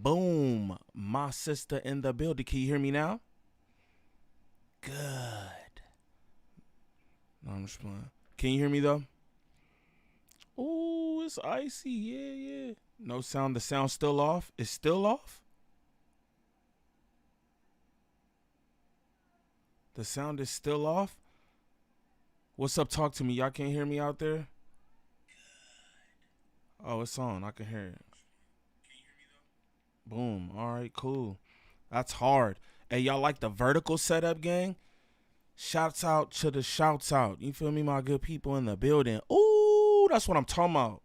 Boom. My sister in the building. Can you hear me now? Good. No, I'm just playing. Can you hear me though? Ooh, it's icy. Yeah. No sound. The sound's still off. It's still off? The sound is still off? What's up? Talk to me. Y'all can't hear me out there? Oh, it's on. I can hear it. Boom. All right, cool. That's hard. Hey, y'all like the vertical setup, gang? Shouts out to the shouts out. You feel me, my good people in the building? Ooh, that's what I'm talking about.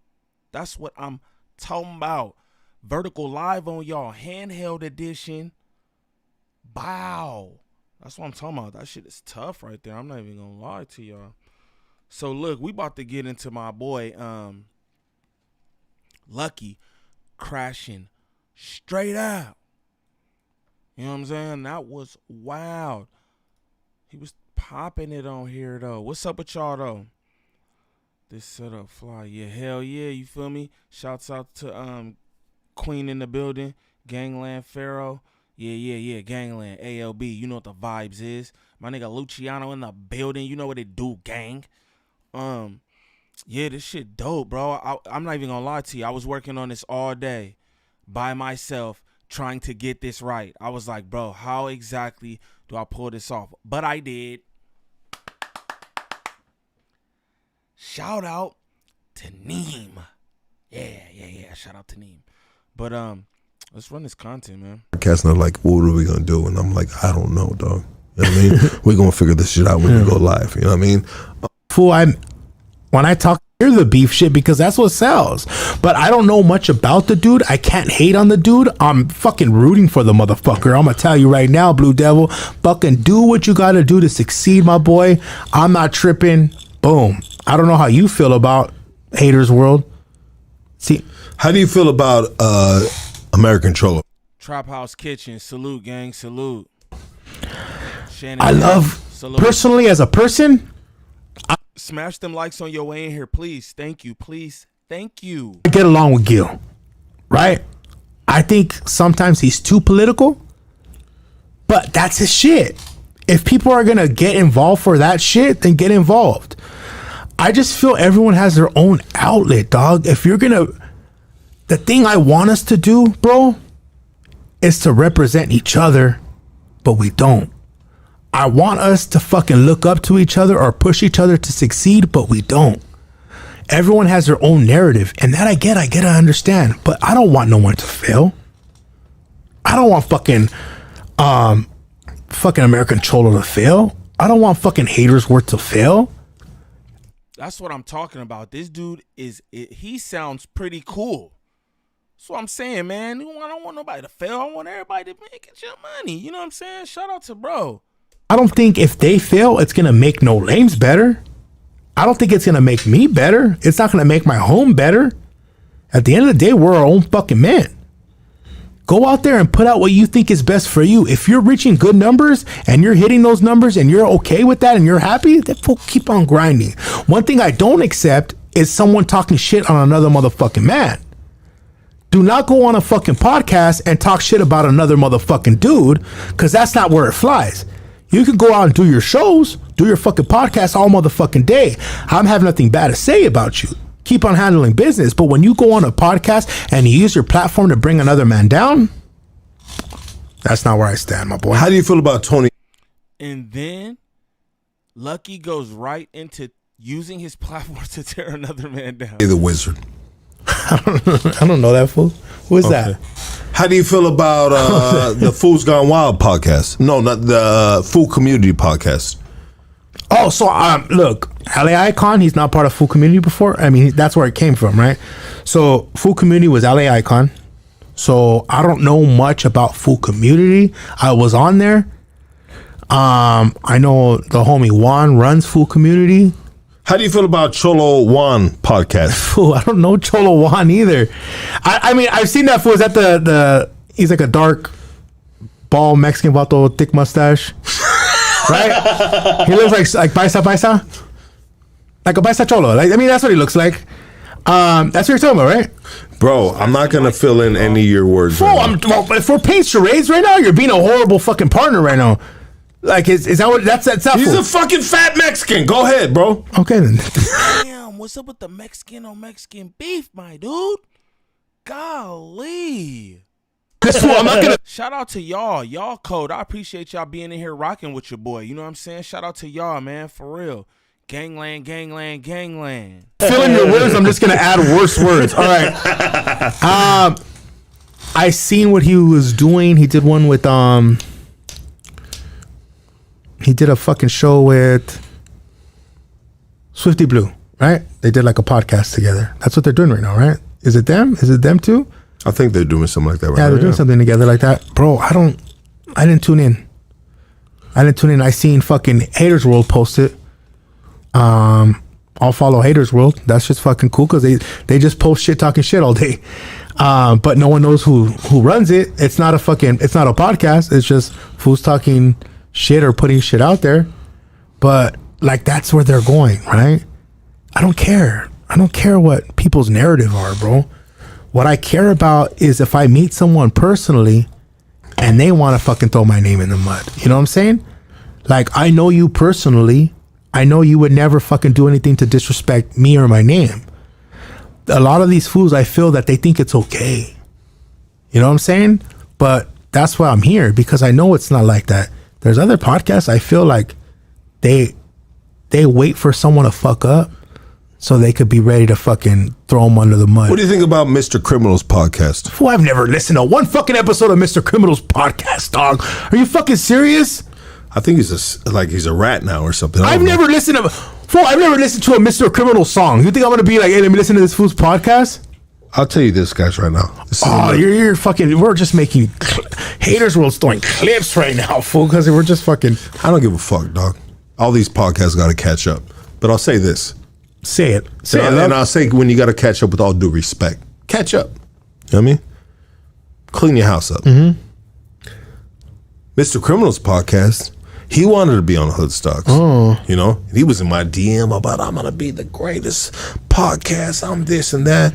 That's what I'm talking about. Vertical live on y'all. Handheld edition. Bow. That's what I'm talking about. That shit is tough right there. I'm not even gonna lie to y'all. So look, we about to get into my boy Lucky crashing straight out. You know what I'm saying? That was wild. He was popping it on here though. What's up with y'all though? This setup fly. Yeah, hell yeah, you feel me? Shouts out to Queen in the building, Gangland Pharaoh. Yeah, Gangland, ALB. You know what the vibes is. My nigga Luciano in the building. You know what it do, gang. Yeah, this shit dope, bro. I'm not even gonna lie to you. I was working on this all day by myself trying to get this right. I was like, bro, how exactly do I pull this off? But I did. Shout out to Neem. Yeah. Shout out to Neem. But let's run this content, man. Cats are like, what are we gonna do? And I'm like, I don't know, dog. You know what I mean? We're gonna figure this shit out when we go live. You know what I mean? Fool, when I talk, hear the beef shit because that's what sells. But I don't know much about the dude. I can't hate on the dude. I'm fucking rooting for the motherfucker. I'm gonna tell you right now, Blue Devil, fucking do what you gotta do to succeed, my boy. I'm not tripping. Boom. I don't know how you feel about Haters World. See, how do you feel about American Cholo? Trap House Kitchen. Salute, gang. Salute. Shannon, I love, salute. Personally, as a person, smash them likes on your way in here, please. Thank you. Please. Thank you. I get along with Gil, right? I think sometimes he's too political, but that's his shit. If people are going to get involved for that shit, then get involved. I just feel everyone has their own outlet, dog. If you're going to, the thing I want us to do, bro, is to represent each other, but we don't. I want us to fucking look up to each other or push each other to succeed, but we don't. Everyone has their own narrative, and that I understand, but I don't want no one to fail. I don't want fucking American Cholo to fail. I don't want fucking Haters Worth to fail. That's what I'm talking about. This dude he sounds pretty cool. That's what I'm saying, man. I don't want nobody to fail. I want everybody to make your money. You know what I'm saying? Shout out to bro. I don't think if they fail, it's going to make No Lames better. I don't think it's going to make me better. It's not going to make my home better. At the end of the day, we're our own fucking men. Go out there and put out what you think is best for you. If you're reaching good numbers and you're hitting those numbers and you're okay with that and you're happy, then keep on grinding. One thing I don't accept is someone talking shit on another motherfucking man. Do not go on a fucking podcast and talk shit about another motherfucking dude, because that's not where it flies. You can go out and do your shows, do your fucking podcast all motherfucking day. I'm having nothing bad to say about you. Keep on handling business. But when you go on a podcast and you use your platform to bring another man down, that's not where I stand, my boy. How do you feel about Tony? And then Lucky goes right into using his platform to tear another man down. The Wizard. I don't know that fool. Who is that? How do you feel about the Fools Gone Wild podcast? No, not the Fool Community podcast. Oh, so look, LA Icon, he's not part of Fool Community before. I mean, that's where it came from, right? So Fool Community was LA Icon. So I don't know much about Fool Community. I was on there. I know the homie Juan runs Fool Community. How do you feel about Cholo Juan podcast? Fool, I don't know Cholo Juan either. I mean, I've seen that fool. Is that the he's like a dark, bald Mexican vato with thick mustache, right? He looks like paisa, like a paisa cholo. Like, I mean, that's what he looks like. That's what you're talking about, right? Bro, I'm not gonna fill in any of your words. Fool, if we're paying charades right now, you're being a horrible fucking partner right now. Like, is that what that's not? He's fool. a fucking fat Mexican. Go ahead, bro. Okay then. Damn, what's up with the Mexican on Mexican beef, my dude? Golly. I'm not gonna. Shout out to y'all code. I appreciate y'all being in here rocking with your boy. You know what I'm saying? Shout out to y'all, man, for real. Gangland, gangland, gangland. Fill in your words. I'm just gonna add worse words. All right. I seen what he was doing. He did one with He did a fucking show with Swifty Blue, right? They did like a podcast together. That's what they're doing right now, right? Is it them? Is it them too? I think they're doing something like that right Yeah, now. they're doing something together like that. Bro, I didn't tune in. I seen fucking Haters World post it. I'll follow Haters World. That's just fucking cool because they just post shit talking shit all day. But no one knows who runs it. It's not a podcast. It's just who's talking shit or putting shit out there. But like that's where they're going, right? I don't care what people's narrative are, bro. What I care about is if I meet someone personally and they want to fucking throw my name in the mud. You know what I'm saying? Like, I know you personally. I know you would never fucking do anything to disrespect me or my name. A lot of these fools, I feel that they think it's okay. You know what I'm saying? But that's why I'm here, because I know it's not like that. There's other podcasts, I feel like they wait for someone to fuck up so they could be ready to fucking throw them under the mud. What do you think about Mr. Criminal's podcast? Fool, I've never listened to one fucking episode of Mr. Criminal's podcast, dog. Are you fucking serious? I think he's a rat now or something. I've never listened to a Mr. Criminal song. You think I'm gonna be like, hey, let me listen to this fool's podcast? I'll tell you this, guys, right now. You're fucking. We're just making Haters World throwing clips right now, fool. Because we're just fucking. I don't give a fuck, dog. All these podcasts got to catch up. But I'll say this. Say it. And I'll say when you got to catch up with all due respect, catch up. You know what I mean? Clean your house up. Mm-hmm. Mr. Criminal's podcast, he wanted to be on Hood Stocks. Oh. You know? He was in my DM about, I'm going to be the greatest podcast. I'm this and that.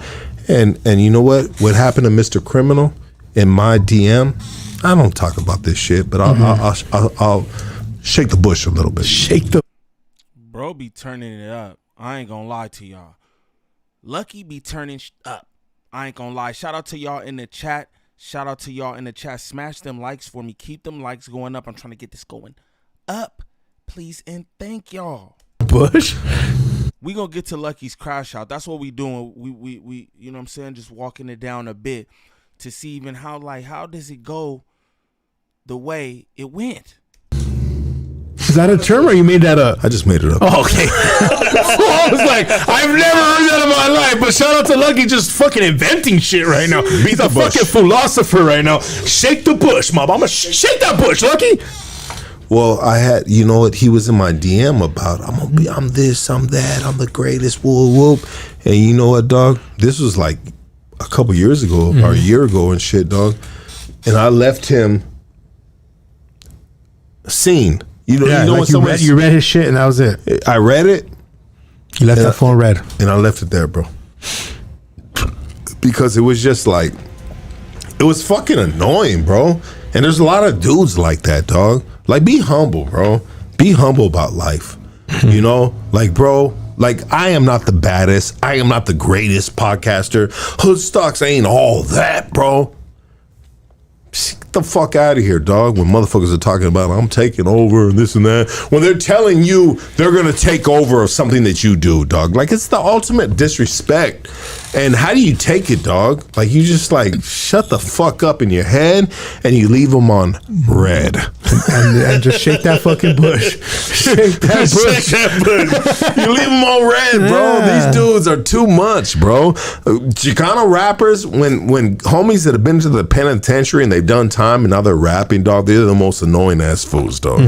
And you know what? What happened to Mr. Criminal in my DM? I don't talk about this shit, but I'll shake the bush a little bit. Shake the. Bro be turning it up. I ain't gonna lie to y'all. Lucky be turning up. I ain't gonna lie. Shout out to y'all in the chat. Smash them likes for me. Keep them likes going up. I'm trying to get this going up, please, and thank y'all. Bush. We gonna get to Lucky's crash out. That's what we doing. We you know what I'm saying, just walking it down a bit to see even how does it go the way it went. Is that a term or you made that up? I just made it up. Oh, okay. I was like, I've never heard that in my life. But shout out to Lucky just fucking inventing shit right now. He's a fucking philosopher right now. Shake the bush, mob. I'm gonna shake that bush, Lucky. Well, you know what? He was in my DM about, I'm this, I'm that, I'm the greatest, whoop, whoop. And you know what, dog? This was like a couple years ago or a year ago and shit, dog. And I left him seen. You know like when you read his shit and that was it. I read it. You left that phone read. And I left it there, bro. Because it was just like, it was fucking annoying, bro. And there's a lot of dudes like that, dog. Like, be humble, bro. Be humble about life. You know? Like, bro, like, I am not the baddest. I am not the greatest podcaster. Hood Stocks ain't all that, bro. Get the fuck out of here, dog. When motherfuckers are talking about, I'm taking over and this and that. When they're telling you they're going to take over of something that you do, dog. Like, it's the ultimate disrespect. And how do you take it, dog? Like, you just, like, shut the fuck up in your head and you leave them on red. And just shake that fucking bush. Shake that bush. Shake that bush. You leave them on red, bro. Yeah. These dudes are too much, bro. Chicano rappers, when homies that have been to the penitentiary and they've done time and now they're rapping, dog, they're the most annoying ass fools, dog.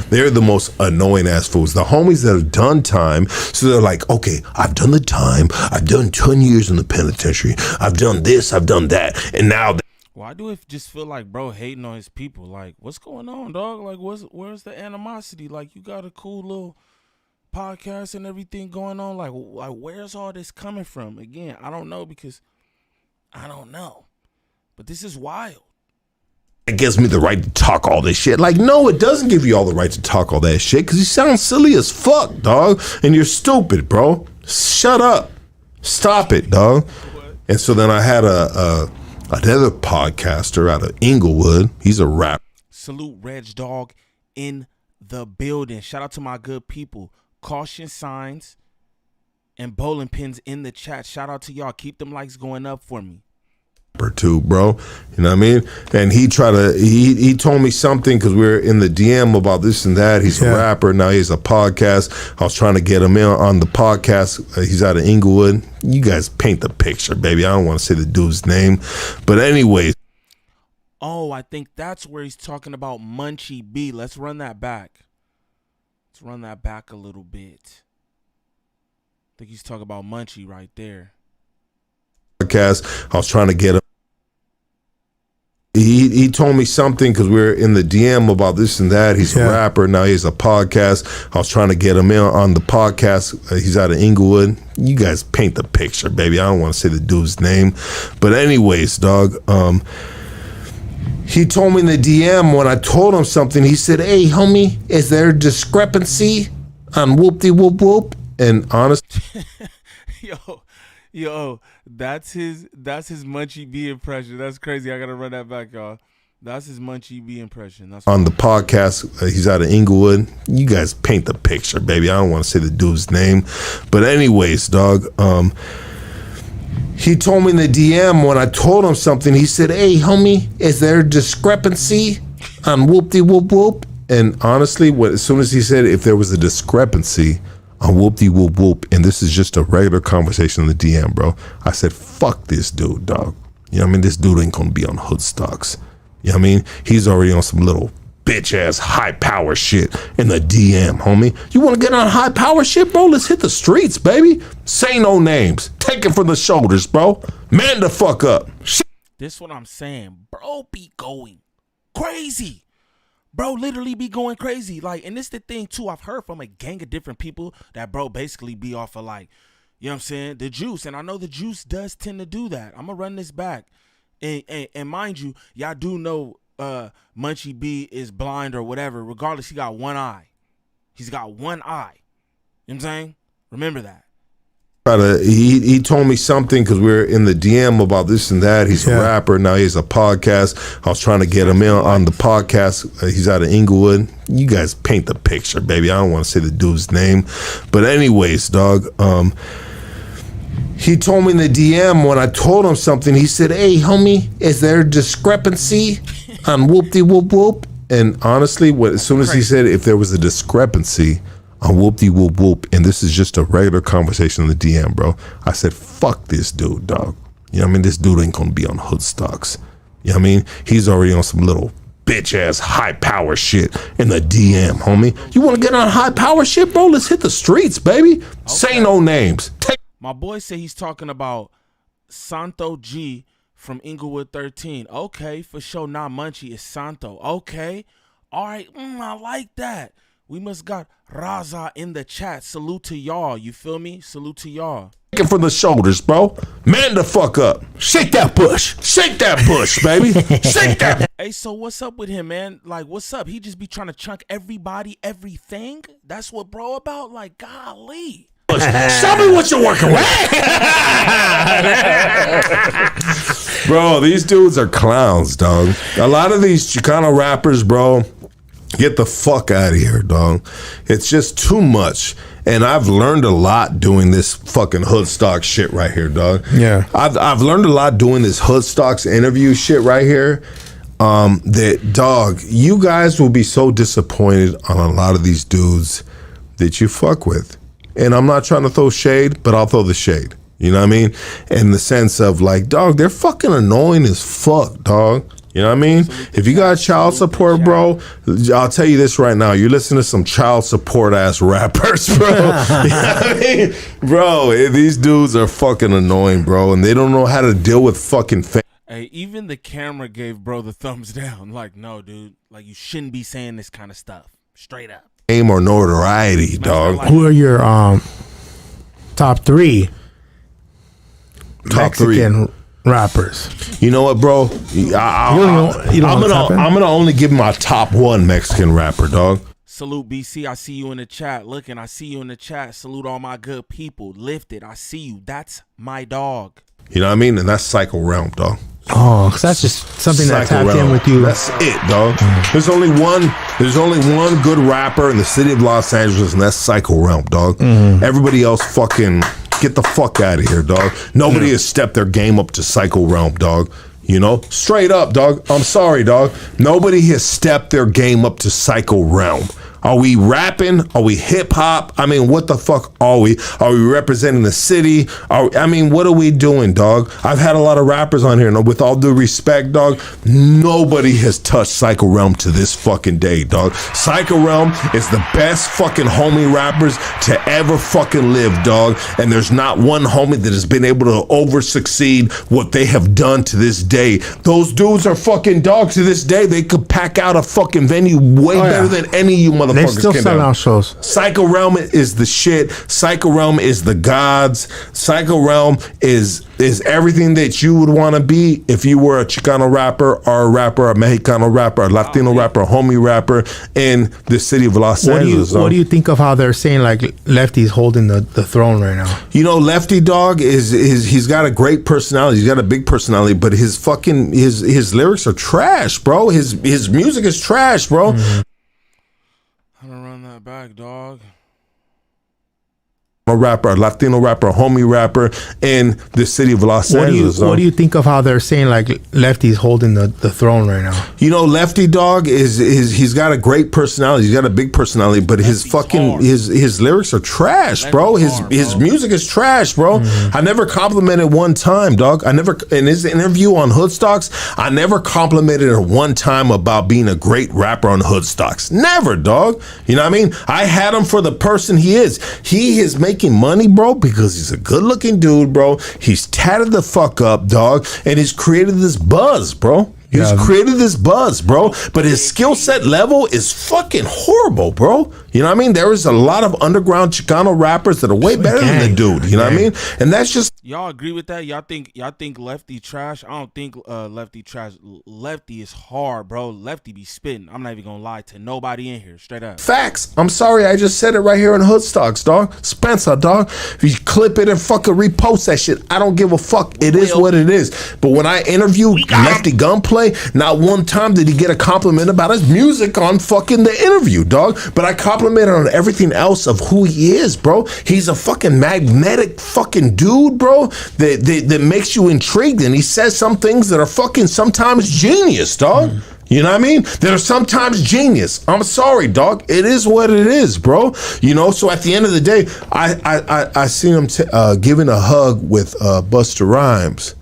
They're the most annoying ass fools. The homies that have done time, so they're like, okay, I've done the time. I've done 10 years in the penitentiary. I've done this. I've done that. And now... Why do it just feel like bro hating on his people? Like, what's going on, dog? Like, where's the animosity? Like, you got a cool little podcast and everything going on. Like where's all this coming from? Again, I don't know, because I don't know. But this is wild. It gives me the right to talk all this shit. Like, no, it doesn't give you all the right to talk all that shit because you sound silly as fuck, dog. And you're stupid, bro. Shut up. Stop it, dog. And so then I had another podcaster out of Inglewood. He's a rapper. Salute Reg Dog in the building. Shout out to my good people. Caution signs and bowling pins in the chat. Shout out to y'all. Keep them likes going up for me. Too, bro, you know what I mean? And he told me something because we were in the DM about this and that. He's a rapper now. He has a podcast. I was trying to get him in on the podcast. He's out of Inglewood. You guys paint the picture, baby. I don't want to say the dude's name, but anyways. Oh, I think that's where he's talking about Munchie B. Let's run that back. Let's run that back a little bit. I think he's talking about Munchie right there. Podcast. I was trying to get him. He told me something because we were in the DM about this and that. He's a rapper now. He has a podcast. I was trying to get him in on the podcast. He's out of Inglewood. You guys paint the picture, baby. I don't want to say the dude's name, but anyways, dog. He told me in the DM when I told him something. He said, "Hey, homie, is there a discrepancy on whoop-de whoop whoop?" And honestly, Yo, that's his Munchie B impression. That's crazy. I gotta run that back, y'all. That's his Munchie B impression. That's on the podcast. He's out of Inglewood. You guys paint the picture, baby. I don't want to say the dude's name, but anyways, dog. He told me in the DM when I told him something. He said, "Hey, homie, is there a discrepancy on whoop-de whoop whoop?" And honestly, as soon as he said if there was a discrepancy on whoop-de whoop whoop, and this is just a regular conversation in the DM, bro, I said, fuck this dude, dog. You know what I mean? This dude ain't gonna be on hood stocks. You know what I mean? He's already on some little bitch-ass high-power shit in the DM, homie. You wanna get on high-power shit, bro? Let's hit the streets, baby. Say no names. Take it from the shoulders, bro. Man the fuck up. Shit. This what I'm saying. Bro be going crazy. Bro literally be going crazy. Like, and this the thing too, I've heard from a gang of different people that bro basically be off of like, you know what I'm saying, the juice. And I know the juice does tend to do that. I'm gonna run this back. And mind you, y'all do know Munchie B is blind or whatever. Regardless, he got one eye. He's got one eye. You know what I'm saying? Remember that. He told me something because we were in the DM about this and that. He's a rapper now. He has a podcast. I was trying to get him in on the podcast. He's out of Inglewood. You guys paint the picture, baby. I don't want to say the dude's name, but anyways, dog. He told me in the DM when I told him something. He said, "Hey, homie, is there a discrepancy on whoop-de whoop whoop?" And honestly, as soon as he said if there was a discrepancy on whoop-de whoop whoop, and this is just a regular conversation in the DM, bro, I said, fuck this dude, dog. You know what I mean? This dude ain't gonna be on hood stocks. You know what I mean? He's already on some little bitch-ass high-power shit in the DM, homie. You wanna get on high-power shit, bro? Let's hit the streets, baby. Okay. Say no names. My boy say he's talking about Santo G from Inglewood 13. Okay, for sure. Not Munchie, it's Santo. Okay. All right. I like that. We must got Raza in the chat. Salute to y'all. You feel me? Salute to y'all. Take it from the shoulders, bro. Man the fuck up. Shake that bush. Shake that bush, baby. Shake that. Hey, so what's up with him, man? Like, what's up? He just be trying to chunk everybody, everything? That's what bro about? Like, golly. Show me what you're working with. Bro, these dudes are clowns, dog. A lot of these Chicano rappers, bro, get the fuck out of here, dog. It's just too much. And I've learned a lot doing this fucking hood stock shit right here, dog. Yeah. I've learned a lot doing this hood stocks interview shit right here. That, dog, you guys will be so disappointed on a lot of these dudes that you fuck with. And I'm not trying to throw shade, but I'll throw the shade. You know what I mean? In the sense of like, dog, they're fucking annoying as fuck, dog. You know what I mean? If you got child support, bro, I'll tell you this right now. You listen to some child support ass rappers, bro. You know what I mean? Bro, these dudes are fucking annoying, bro. And they don't know how to deal with fucking Hey, even the camera gave bro the thumbs down. Like, no, dude. Like, you shouldn't be saying this kind of stuff. Straight up. Fame or notoriety, dog. Who are your top three Top Mexican rappers. You know what, bro? You don't know I'm gonna only give my top one Mexican rapper, dog. Salute BC, I see you in the chat. Looking, I see you in the chat. Salute all my good people. Lifted, I see you. That's my dog. You know what I mean? And that's Psycho Realm, dog. Oh, because that's just something that Psycho tapped in Realm. with you. That's it, dog. There's only one good rapper in the city of Los Angeles, and that's Psycho Realm, dog. Everybody else fucking get the fuck out of here, dog. Nobody has stepped their game up to Psycho Realm, dog. You know, straight up, dog. I'm sorry, dog. Nobody has stepped their game up to Psycho Realm. Are we rapping? Are we hip hop? I mean, what the fuck are we? Are we representing the city? What are we doing, dog? I've had a lot of rappers on here, and with all due respect, dog, nobody has touched Psycho Realm to this fucking day, dog. Psycho Realm is the best fucking homie rappers to ever fucking live, dog. And there's not one homie that has been able to over succeed what they have done to this day. Those dudes are fucking dogs to this day. They could pack out a fucking venue way better than any of you motherfuckers. They still sell out shows. Psycho Realm is the shit. Psycho Realm is the gods. Psycho Realm is everything that you would want to be if you were a Chicano rapper or a rapper, a Mexicano rapper, a Latino rapper, a homie rapper in the city of Los Angeles. What do you think of how they're saying like Lefty's holding the throne right now? You know, Lefty dog he's got a great personality. He's got a big personality, but his fucking his lyrics are trash, bro. His music is trash, bro. I'm gonna run that back, dog. A rapper, a Latino rapper, a homie rapper in the city of Los Angeles. What do you think of how they're saying like Lefty's holding the throne right now? You know, Lefty dog he's got a great personality. He's got a big personality, but his lyrics are trash, bro. His music is trash, bro. I never complimented one time, dog. In his interview on Hoodstocks, I never complimented him one time about being a great rapper on Hoodstocks. Never, dog. You know what I mean? I had him for the person he is. He is making money, bro, because he's a good looking dude, bro. He's tatted the fuck up, dog, and he's created this buzz, bro. He's created this buzz, bro. But his skill set level is fucking horrible, bro. You know what I mean? There is a lot of underground Chicano rappers that are way better than the dude. You know what I mean? And that's just. Y'all agree with that? Y'all think Lefty trash? I don't think Lefty trash. Lefty is hard, bro. Lefty be spitting. I'm not even gonna lie to nobody in here. Straight up. Facts. I'm sorry, I just said it right here on Hoodstocks, dog. Spencer, dog. If you clip it and fucking repost that shit, I don't give a fuck. It is what it is. But when I interviewed Lefty Gunplay, not one time did he get a compliment about his music on fucking the interview, dog. But I complimented on everything else of who he is, bro. He's a fucking magnetic fucking dude, bro. That makes you intrigued, and he says some things that are fucking sometimes genius, dog. You know what I mean? That are sometimes genius. I'm sorry, dog. It is what it is, bro. You know. So at the end of the day, I seen him giving a hug with Busta Rhymes.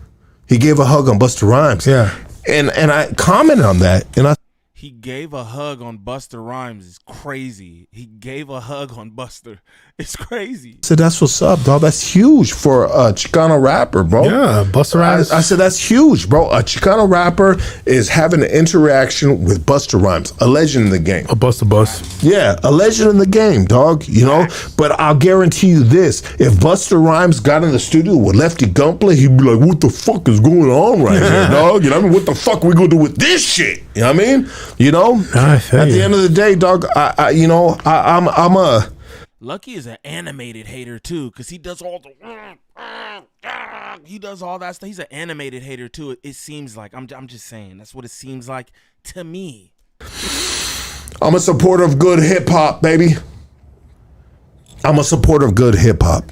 He gave a hug on Busta Rhymes. Yeah. And I commented on that, and he gave a hug on Busta Rhymes. It's crazy. He gave a hug on Busta. It's crazy. I said, that's what's up, dog. That's huge for a Chicano rapper, bro. Yeah, Busta Rhymes. I said, that's huge, bro. A Chicano rapper is having an interaction with Busta Rhymes, a legend in the game. A Busta Bus. Yeah, a legend in the game, dog, you know? But I'll guarantee you this. If Busta Rhymes got in the studio with Lefty Gunplay, he'd be like, what the fuck is going on right here, dog? You know what I mean? What the fuck we gonna do with this shit? You know what I mean? You know? At the end of the day, dog, I'm a... Lucky is an animated hater too, cause he does all the he does all that stuff. He's an animated hater too. It seems like I'm just saying that's what it seems like to me. I'm a supporter of good hip hop, baby. I'm a supporter of good hip hop.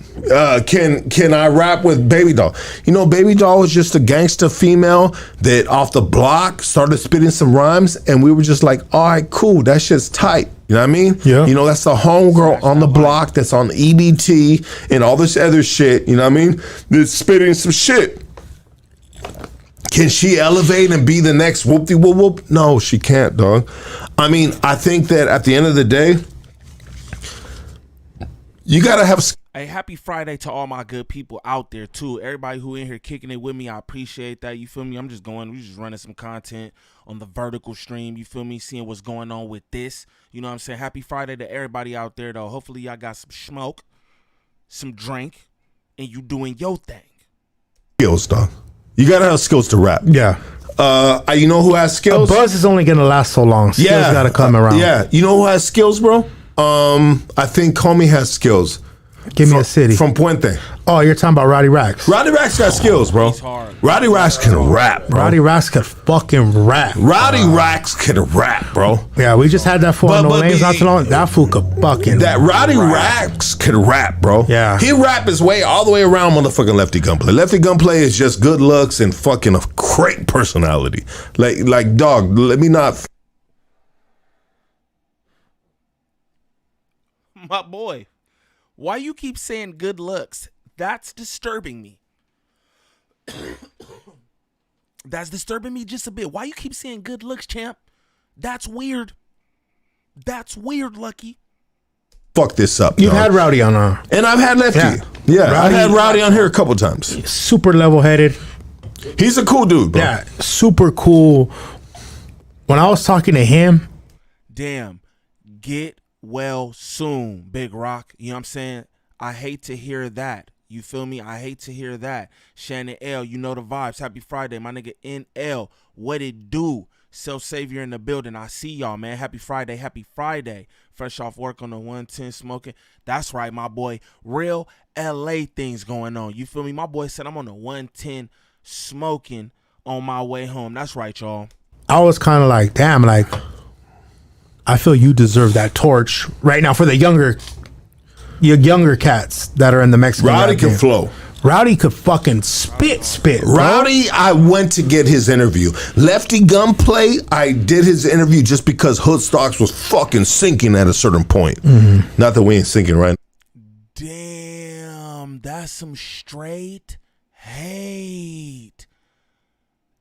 Can I rap with Baby Doll? You know, Baby Doll was just a gangster female that off the block started spitting some rhymes, and we were just like, all right, cool, that shit's tight. You know what I mean? Yeah. You know, that's the homegirl on the block that's on EBT and all this other shit. You know what I mean? That's spitting some shit. Can she elevate and be the next whoop-de-whoop-whoop? No, she can't, dog. I mean, I think that at the end of the day, you gotta have. Hey, happy Friday to all my good people out there too. Everybody who in here kicking it with me, I appreciate that. You feel me? We just running some content on the vertical stream. You feel me? Seeing what's going on with this. You know what I'm saying? Happy Friday to everybody out there though. Hopefully y'all got some smoke, some drink, and you doing your thing. Skills, dog. You gotta have skills to rap. Yeah. You know who has A skills? buzz is only gonna last so long. Skills gotta come around. Yeah. You know who has skills, bro? I think Comey has skills. Give me a city. From Puente. Oh, you're talking about Roddy Racks. Roddy Racks got skills, bro. He's hard. Roddy Racks can rap, bro. Roddy Racks could fucking rap. Roddy Racks can rap, bro. Yeah, we just had that fool on No Names not too long. That fool could fucking Roddy rap. Racks can rap, bro. Yeah. He rap his way all the way around motherfucking Lefty Gunplay. Lefty Gunplay is just good looks and fucking a great personality. Like dog, let me not... My boy, why you keep saying good looks? That's disturbing me. That's disturbing me just a bit. Why you keep saying good looks, champ? That's weird. That's weird, Lucky. Fuck this up. You've dog. had Rowdy on. And I've had Lefty. Yeah, I've had Rowdy on here a couple times. Super level-headed. He's a cool dude, bro. Yeah, super cool. When I was talking to him, Damn. Get well soon, Big Rock. You know what I'm saying? I hate to hear that. You feel me? I hate to hear that. Shannon L, you know the vibes. Happy Friday, my nigga NL. What it do? Self-savior in the building. I see y'all, man. Happy Friday. Happy Friday. Fresh off work on the 110 smoking. That's right, my boy. Real LA things going on. You feel me? My boy said I'm on the 110 smoking on my way home. That's right, y'all. I was kind of like, damn, like, I feel you deserve that torch right now for the younger cats that are in the Mexican Rowdy rap can game. flow. Rowdy could fucking spit. Bro. Rowdy, I went to get his interview. Lefty Gunplay, I did his interview just because Hood Stocks was fucking sinking at a certain point. Mm-hmm. Not that we ain't sinking right now. Damn, that's some straight hate.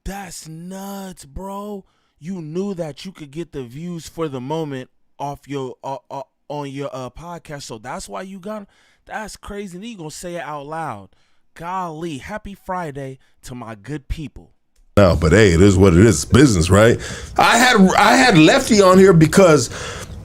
That's nuts, bro. You knew that you could get the views for the moment off your on your podcast, so that's why you got. That's crazy. And you gonna say it out loud. Golly, happy Friday to my good people. No, but hey, it is what it is. It's business, right? I had Lefty on here because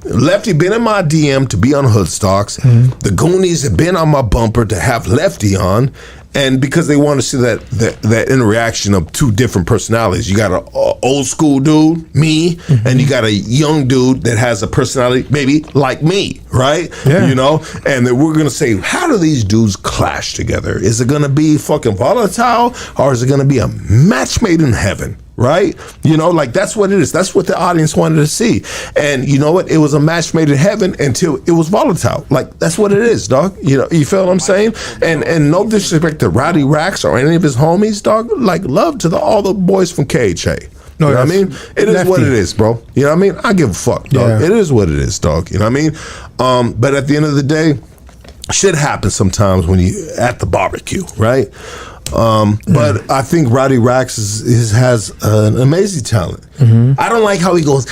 Lefty been in my DM to be on Hood Stocks. Mm-hmm. The Goonies have been on my bumper to have Lefty on. And because they want to see that interaction of two different personalities. You got an old school dude, me, mm-hmm. and you got a young dude that has a personality maybe like me, right? Yeah. You know? And then we're going to say, how do these dudes clash together? Is it going to be fucking volatile or is it going to be a match made in heaven? Right? You know, like that's what it is. That's what the audience wanted to see. And you know what? It was a match made in heaven until it was volatile. Like that's what it is, dog. You know, you feel what I'm saying? And no disrespect to Roddy Racks or any of his homies, dog. Like love to all the boys from KHA. No, you know what I mean? It is what it is, bro. You know what I mean? I give a fuck, dog. Yeah. It is what it is, dog. You know what I mean? But at the end of the day, shit happens sometimes when you at the barbecue, right? But I think Roddy Racks has an amazing talent. Mm-hmm. I don't like how he goes,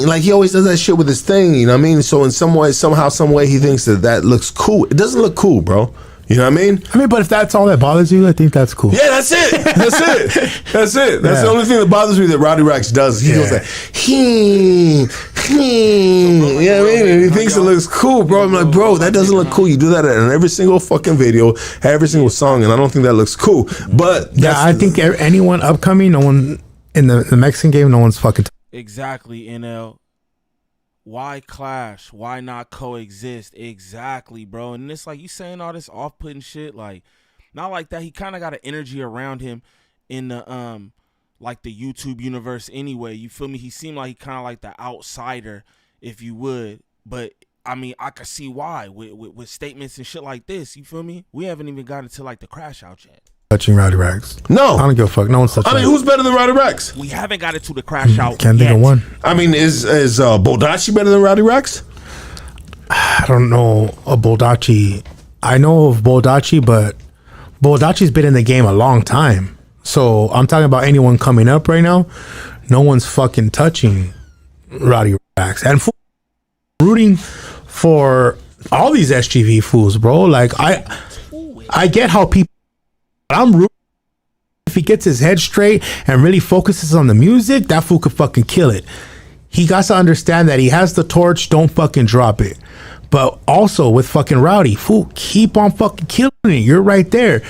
like he always does that shit with his thing, you know what I mean? So in some way, somehow, some way, he thinks that looks cool. It doesn't look cool, bro. You know what I mean? But if that's all that bothers you, I think that's cool. Yeah, that's it. That's it. That's it. That's the only thing that bothers me that Roddy Racks does. He goes like, you know what I mean? And he thinks it looks cool, bro. I'm like, bro, that doesn't look cool. You do that in every single fucking video, every single song, and I don't think that looks cool. But yeah, I think anyone upcoming, no one in the Mexican game, no one's fucking. Exactly, NL. Why clash? Why not coexist? Exactly, bro. And it's like you saying all this off-putting shit, like not like that. He kind of got an energy around him in the like the YouTube universe anyway. You feel me? He seemed like he kind of like the outsider, if you would. But I mean, I could see why with statements and shit like this. You feel me? We haven't even gotten to like the crash out yet. Touching Roddy Racks. No. I don't give a fuck. No one's touching. I mean, who's better than Roddy Racks? We haven't got it to the crash out Can't yet. think of one. I mean, is Boldachi better than Roddy Racks? I don't know a Boldachi. I know of Boldachi, but Boldachi's been in the game a long time. So I'm talking about anyone coming up right now. No one's fucking touching Roddy Racks. And rooting for all these SGV fools, bro. Like I get how people. I'm rooting. If he gets his head straight and really focuses on the music, that fool could fucking kill it. He got to understand that he has the torch. Don't fucking drop it. But also with fucking Rowdy, fool, keep on fucking killing it. You're right there.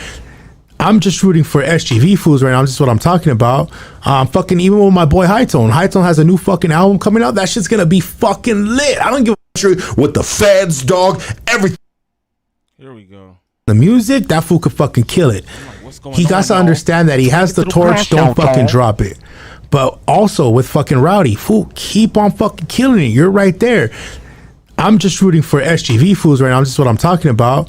I'm just rooting for SGV fools right now. This is what I'm talking about. Fucking even with my boy Hightone. Hightone has a new fucking album coming out. That shit's gonna be fucking lit. I don't give a shit with the feds, dog. Everything. Here we go. The music, that fool could fucking kill it. He got to understand that he has the torch. Don't fucking drop it. But also with fucking Rowdy, fool, keep on fucking killing it. You're right there. I'm just rooting for SGV fools right now. This is what I'm talking about.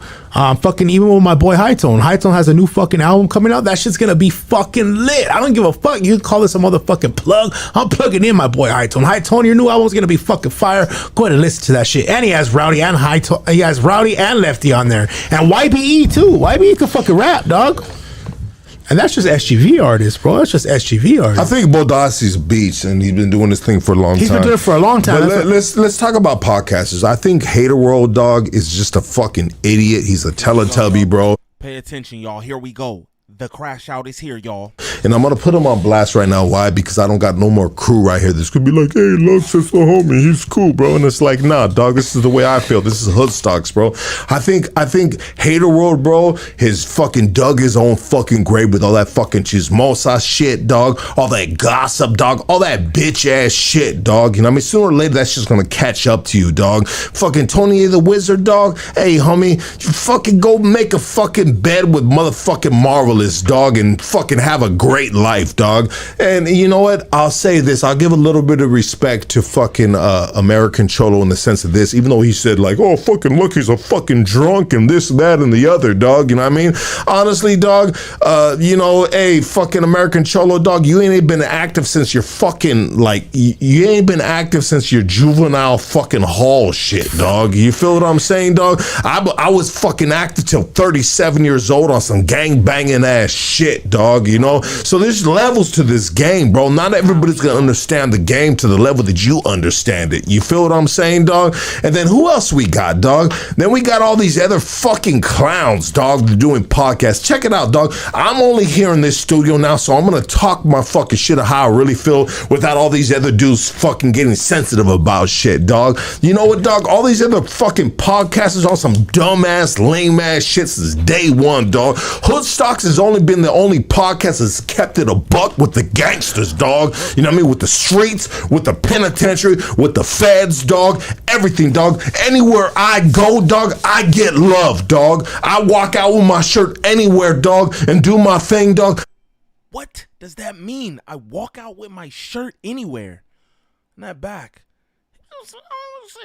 Fucking even with my boy Hightone. Hightone has a new fucking album coming out. That shit's gonna be fucking lit. I don't give a fuck. You can call this a motherfucking plug. I'm plugging in my boy Hightone. Hightone, your new album's gonna be fucking fire. Go ahead and listen to that shit. And he has Rowdy and Hightone. He has Rowdy and Lefty on there. And YBE too. YBE can fucking rap, dog. And that's just SGV artists, bro. That's just SGV artists. I think Bodassi's beats, and he's been doing this thing for a long time. He's been doing it for a long time. But let's talk about podcasters. I think Hater World Dog is just a fucking idiot. He's a Teletubby, bro. Pay attention, y'all. Here we go. The crash out is here, y'all. And I'm gonna put him on blast right now. Why? Because I don't got no more crew right here. This could be like, hey, Lux is the homie. He's cool, bro. And it's like, nah, dog. This is the way I feel. This is hood stocks, bro. I think Hater World, bro, his fucking dug his own fucking grave with all that fucking chismosa shit, dog. All that gossip, dog. All that bitch ass shit, dog. You know what I mean? Sooner or later, that's just gonna catch up to you, dog. Fucking Tony the Wizard, dog. Hey, homie, you fucking go make a fucking bed with motherfucking Marvelous, dog, and fucking have a great life, dog. And you know what? I'll say this. I'll give a little bit of respect to fucking American Cholo in the sense of this, even though he said like, oh, fucking look, he's a fucking drunk and this, that, and the other, dog. You know what I mean? Honestly, dog, you know, hey, fucking American Cholo, dog, you ain't been active since your fucking, like, you ain't been active since your juvenile fucking hall shit, dog. You feel what I'm saying, dog? I was fucking active till 37 years old on some gang banging ass shit, dog, you know? So there's levels to this game, bro. Not everybody's gonna understand the game to the level that you understand it. You feel what I'm saying, dog? And then who else we got, dog? Then we got all these other fucking clowns, dog, doing podcasts. Check it out, dog. I'm only here in this studio now, so I'm gonna talk my fucking shit of how I really feel without all these other dudes fucking getting sensitive about shit, dog. You know what, dog? All these other fucking podcasters on some dumbass, lame ass shit since day one, dog. Hood Stocks has only been the only podcast that's kept it a buck with the gangsters, dog. You know what I mean? With the streets, with the penitentiary, with the feds, dog. Everything, dog. Anywhere I go, dog, I get love, dog. I walk out with my shirt anywhere, dog, and do my thing, dog. What does that mean? I walk out with my shirt anywhere. Not back.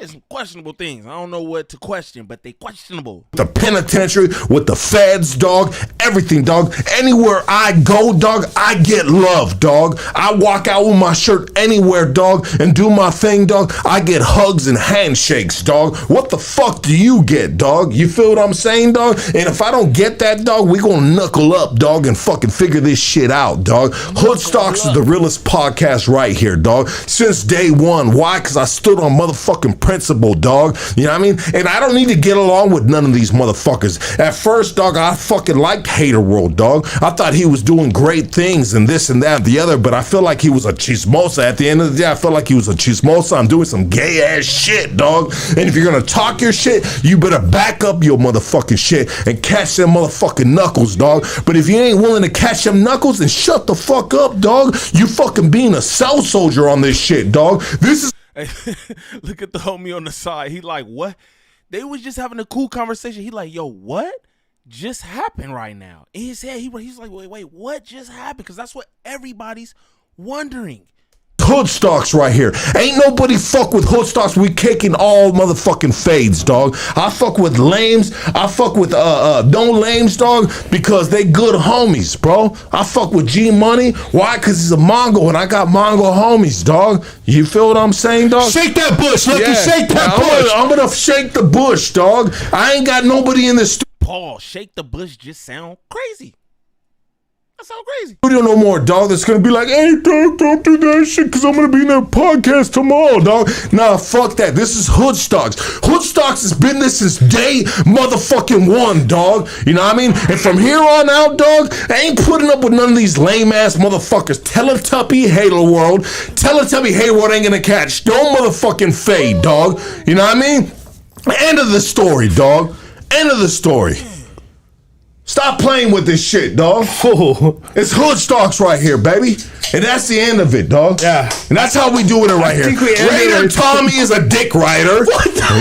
Some questionable things. I don't know what to question, but they questionable. The penitentiary, with the feds, dog. Everything, dog. Anywhere I go, dog, I get love, dog. I walk out with my shirt anywhere, dog, and do my thing, dog. I get hugs and handshakes, dog. What the fuck do you get, dog? You feel what I'm saying, dog? And if I don't get that, dog, we gonna knuckle up, dog, and fucking figure this shit out, dog. Hood Stocks is the realest podcast right here, dog. Since day one. Why? Because I stood on motherfucking principle, dog. You know what I mean? And I don't need to get along with none of these motherfuckers. At first, dog, I fucking liked Hater World, dog. I thought he was doing great things and this and that and the other, but I feel like he was a chismosa. At the end of the day, I felt like he was a chismosa. I'm doing some gay ass shit, dog. And if you're gonna talk your shit, you better back up your motherfucking shit and catch them motherfucking knuckles, dog. But if you ain't willing to catch them knuckles, then shut the fuck up, dog. You fucking being a cell soldier on this shit, dog. This is Look at the homie on the side. He like, what? They was just having a cool conversation. He like, yo, what just happened right now? In his head, he's like, wait, what just happened? Because that's what everybody's wondering. Hood Stocks right here. Ain't nobody fuck with Hood Stocks. We kicking all motherfucking fades, dog. I fuck with lames. I fuck with no lames, dog, because they good homies, bro. I fuck with G Money. Why? Because he's a Mongo and I got Mongo homies, dog. You feel what I'm saying, dog? Shake that bush. Look, you shake that bush. I'm gonna shake the bush, dog. I ain't got nobody in the studio. Paul, shake the bush just sound crazy. That sounds crazy. Studio no more, dog. That's gonna be like, hey, dog, don't do that shit, because I'm gonna be in that podcast tomorrow, dog. Nah, fuck that. This is Hood Stocks. Hood Stocks has been this since day motherfucking one, dog. You know what I mean? And from here on out, dog, I ain't putting up with none of these lame ass motherfuckers. Teletubby Hater World. Teletubby Hater World ain't gonna catch no motherfucking fade, dog. You know what I mean? End of the story, dog. End of the story. Stop playing with this shit, dog. It's hood stocks right here, baby. And that's the end of it, dog. Yeah. And that's how we doing it right here. Raider Tommy is a dick rider.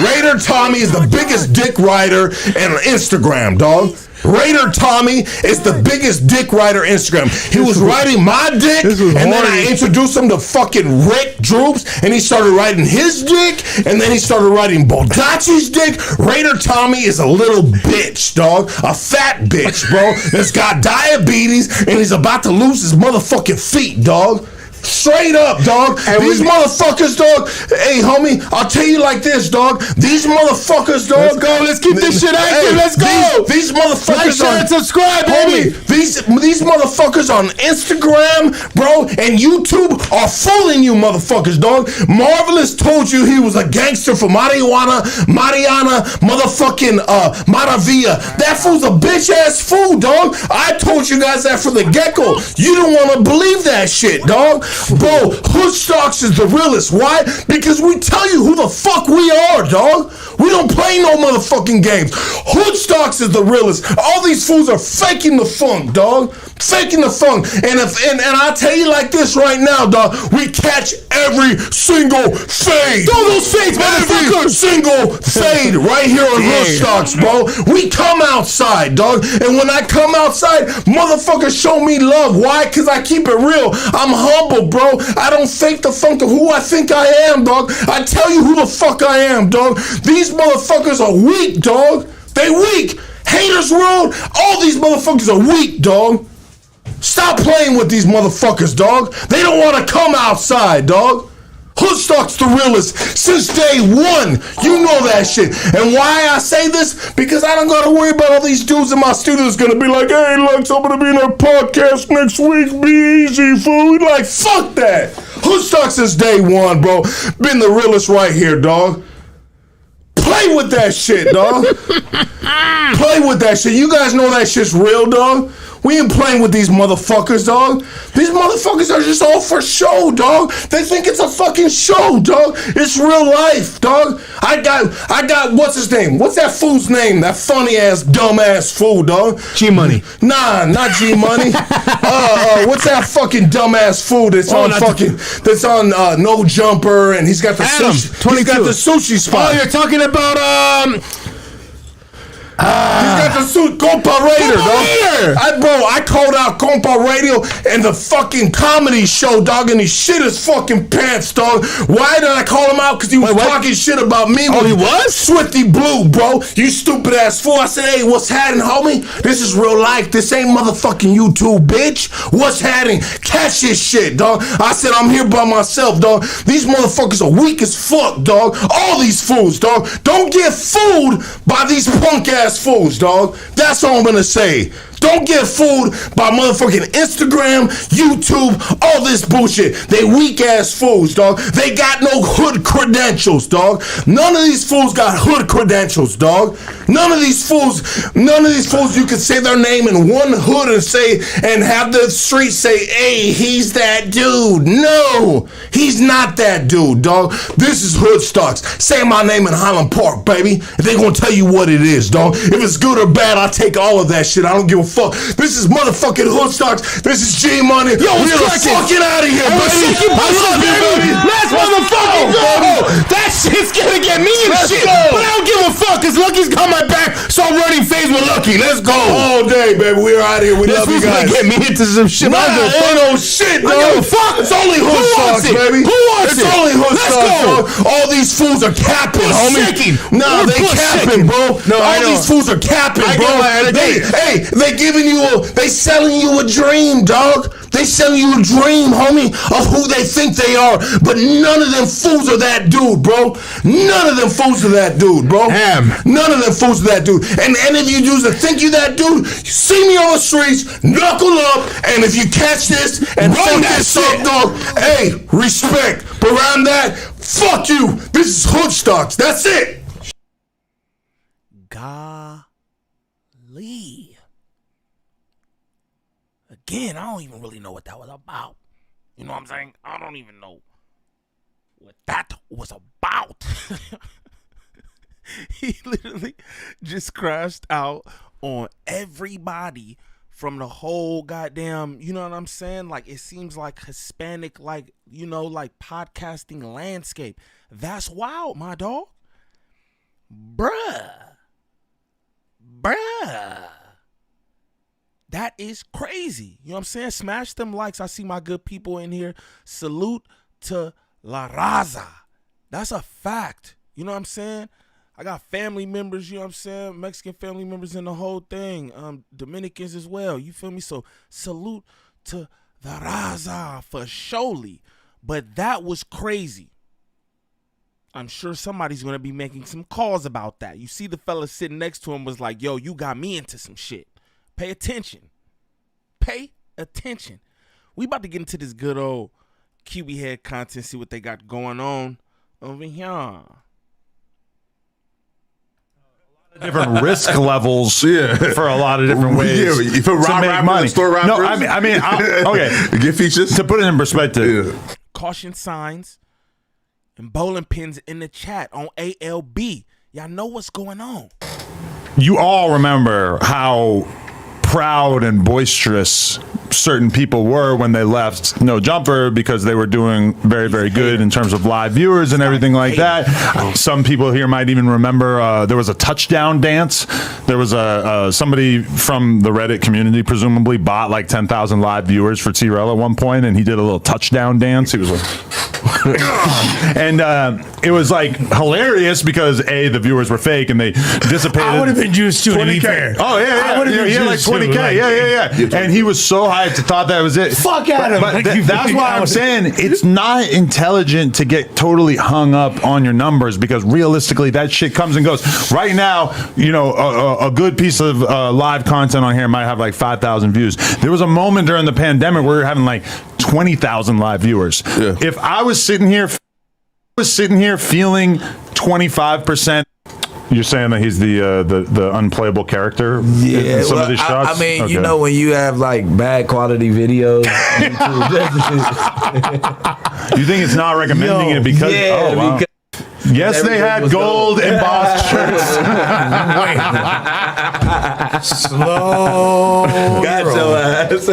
Raider Tommy is the biggest dick rider on Instagram, dog. Raider Tommy is the biggest dick rider Instagram. He was riding my dick, and then I introduced him to fucking Rick Droops, and he started riding his dick, and then he started riding Baldacci's dick. Raider Tommy is a little bitch, dog. A fat bitch, bro, that's got diabetes, and he's about to lose his motherfucking feet, dog. Straight up, dog. And these motherfuckers, dog. Hey, homie, I'll tell you like this, dog. These motherfuckers, dog. Let's go. Let's keep this shit active. Hey, let's go. These motherfuckers. Like, share, and subscribe, baby. Homie, these motherfuckers on Instagram, bro, and YouTube are fooling you, motherfuckers, dog. Marvelous told you he was a gangster for Mariana, motherfucking Maravilla. That fool's a bitch ass fool, dog. I told you guys that from the get-go. You don't want to believe that shit, dog. Bro, Hood Stocks is the realest. Why? Because we tell you who the fuck we are, dog. We don't play no motherfucking games. Hood Stocks is the realest. All these fools are faking the funk, dog. Faking the funk. And I'll tell you like this right now, dog. We catch every single fade. Throw those fades, motherfucker. Every single fade right here on Hood Stocks, bro. We come outside, dog. And when I come outside, motherfuckers show me love. Why? Because I keep it real. I'm humble, bro. I don't fake the funk of who I think I am, dog. I tell you who the fuck I am, dog. These motherfuckers are weak, dog. They weak. Haters World, all these motherfuckers are weak, dog. Stop playing with these motherfuckers, dog. They don't want to come outside, dog. Hoodstock's the realest since day one. You know that shit. And why I say this? Because I don't gotta worry about all these dudes in my studio that's gonna be like, hey, Lux, I'm gonna be in our podcast next week. Be easy, fool. Like, fuck that. Hoodstock since day one, bro. Been the realest right here, dog. Play with that shit, dog. Play with that shit. You guys know that shit's real, dog. We ain't playing with these motherfuckers, dog. These motherfuckers are just all for show, dog. They think it's a fucking show, dog. It's real life, dog. I got, what's his name? What's that fool's name? That funny ass, dumb ass fool, dog. G-Money. Nah, not G-Money. What's that fucking dumb ass fool that's that's on No Jumper, and he's got the sushi. He's got the sushi spot. Oh, you're talking about He's got the suit, Compa Raider, dog. I called out Compa Radio and the fucking comedy show, dog, and he shit his fucking pants, dog. Why did I call him out? Because he was talking shit about me. Oh, he was? Swifty Blue, bro. You stupid ass fool. I said, hey, what's happening, homie? This is real life. This ain't motherfucking YouTube, bitch. What's happening? Catch this shit, dog. I said, I'm here by myself, dog. These motherfuckers are weak as fuck, dog. All these fools, dog. Don't get fooled by these punk ass fools, dog. That's all I'm gonna say. Don't get fooled by motherfucking Instagram, YouTube, all this bullshit. They weak ass fools, dog. They got no hood credentials, dog. None of these fools got hood credentials, dog. None of these fools you can say their name in one hood and have the street say, hey, he's that dude. No, he's not that dude, dog. This is Hood Stocks. Say my name in Highland Park, baby. They gonna tell you what it is, dog. If it's good or bad, I'll take all of that shit. I don't give a fuck. This is motherfucking Hood Stocks. This is G-Money. Yo, we're fucking out of here, baby. I love you, baby. Let's motherfucking go. That shit's gonna get me in shit. But I don't give a fuck, because Lucky's got my back, so I'm running phase with Lucky. Let's go. All day, baby. We're out of here. We love you guys. Get me into some shit. Nah, ain't no shit, dog. I don't give a fuck. It's only Hood Stocks, baby. Who wants it? It's only Hood Stocks, dog. All these fools are capping, homie. Nah, they capping, bro. No, all these fools are capping, bro. They giving you they selling you a dream, dog. They selling you a dream, homie, of who they think they are. But none of them fools are that dude, bro. None of them fools are that dude, bro. Damn. None of them fools are that dude. And any of you dudes that think you that dude, you see me on the streets, knuckle up, and if you catch this and fuck this up, dog, hey, respect. But around that, fuck you. This is Hood Stocks. That's it. Golly. Again, I don't even really know what that was about. You know what I'm saying? I don't even know what that was about. He literally just crashed out on everybody from the whole goddamn, you know what I'm saying? Like, it seems like Hispanic, like, you know, like podcasting landscape. That's wild, my dog. Bruh. That is crazy. You know what I'm saying? Smash them likes. I see my good people in here. Salute to La Raza. That's a fact. You know what I'm saying? I got family members, you know what I'm saying? Mexican family members in the whole thing. Dominicans as well. You feel me? So salute to the Raza for surely. But that was crazy. I'm sure somebody's going to be making some calls about that. You see the fella sitting next to him was like, yo, you got me into some shit. Pay attention. Pay attention. We about to get into this good old Kiwi head content, see what they got going on over here. Different risk levels for a lot of different ways for to make money. No, I mean, okay. Get features To put it in perspective, Caution signs and bowling pins in the chat on ALB. Y'all know what's going on. you all remember how proud and boisterous certain people were when they left No Jumper because they were doing very, very good in terms of live viewers and everything like that. Some people here might even remember there was a touchdown dance. There was somebody from the Reddit community presumably bought like 10,000 live viewers for T-Rell at one point, and he did a little touchdown dance. He was like, and it was like hilarious because the viewers were fake and they dissipated. I would have been juiced too, to be 20K. fair. Oh yeah, I would've been he had like juiced, too, 20K. like- Yeah. And he was so hyped, thought that was it. Fuck at him. But Like, that's why I'm saying it's not intelligent to get totally hung up on your numbers, because realistically that shit comes and goes. Right now, you know, a good piece of live content on here might have like 5,000 views. There was a moment during the pandemic where we were having like 20,000 live viewers. Yeah. If I was sitting here feeling 25%. You're saying that he's the unplayable character in some of these shots? I mean, Okay. you know, when you have like bad quality videos. You think it's not recommending it because? Yeah, oh, wow. because Yes, they had was gold embossed shirts. Slow. got your ass.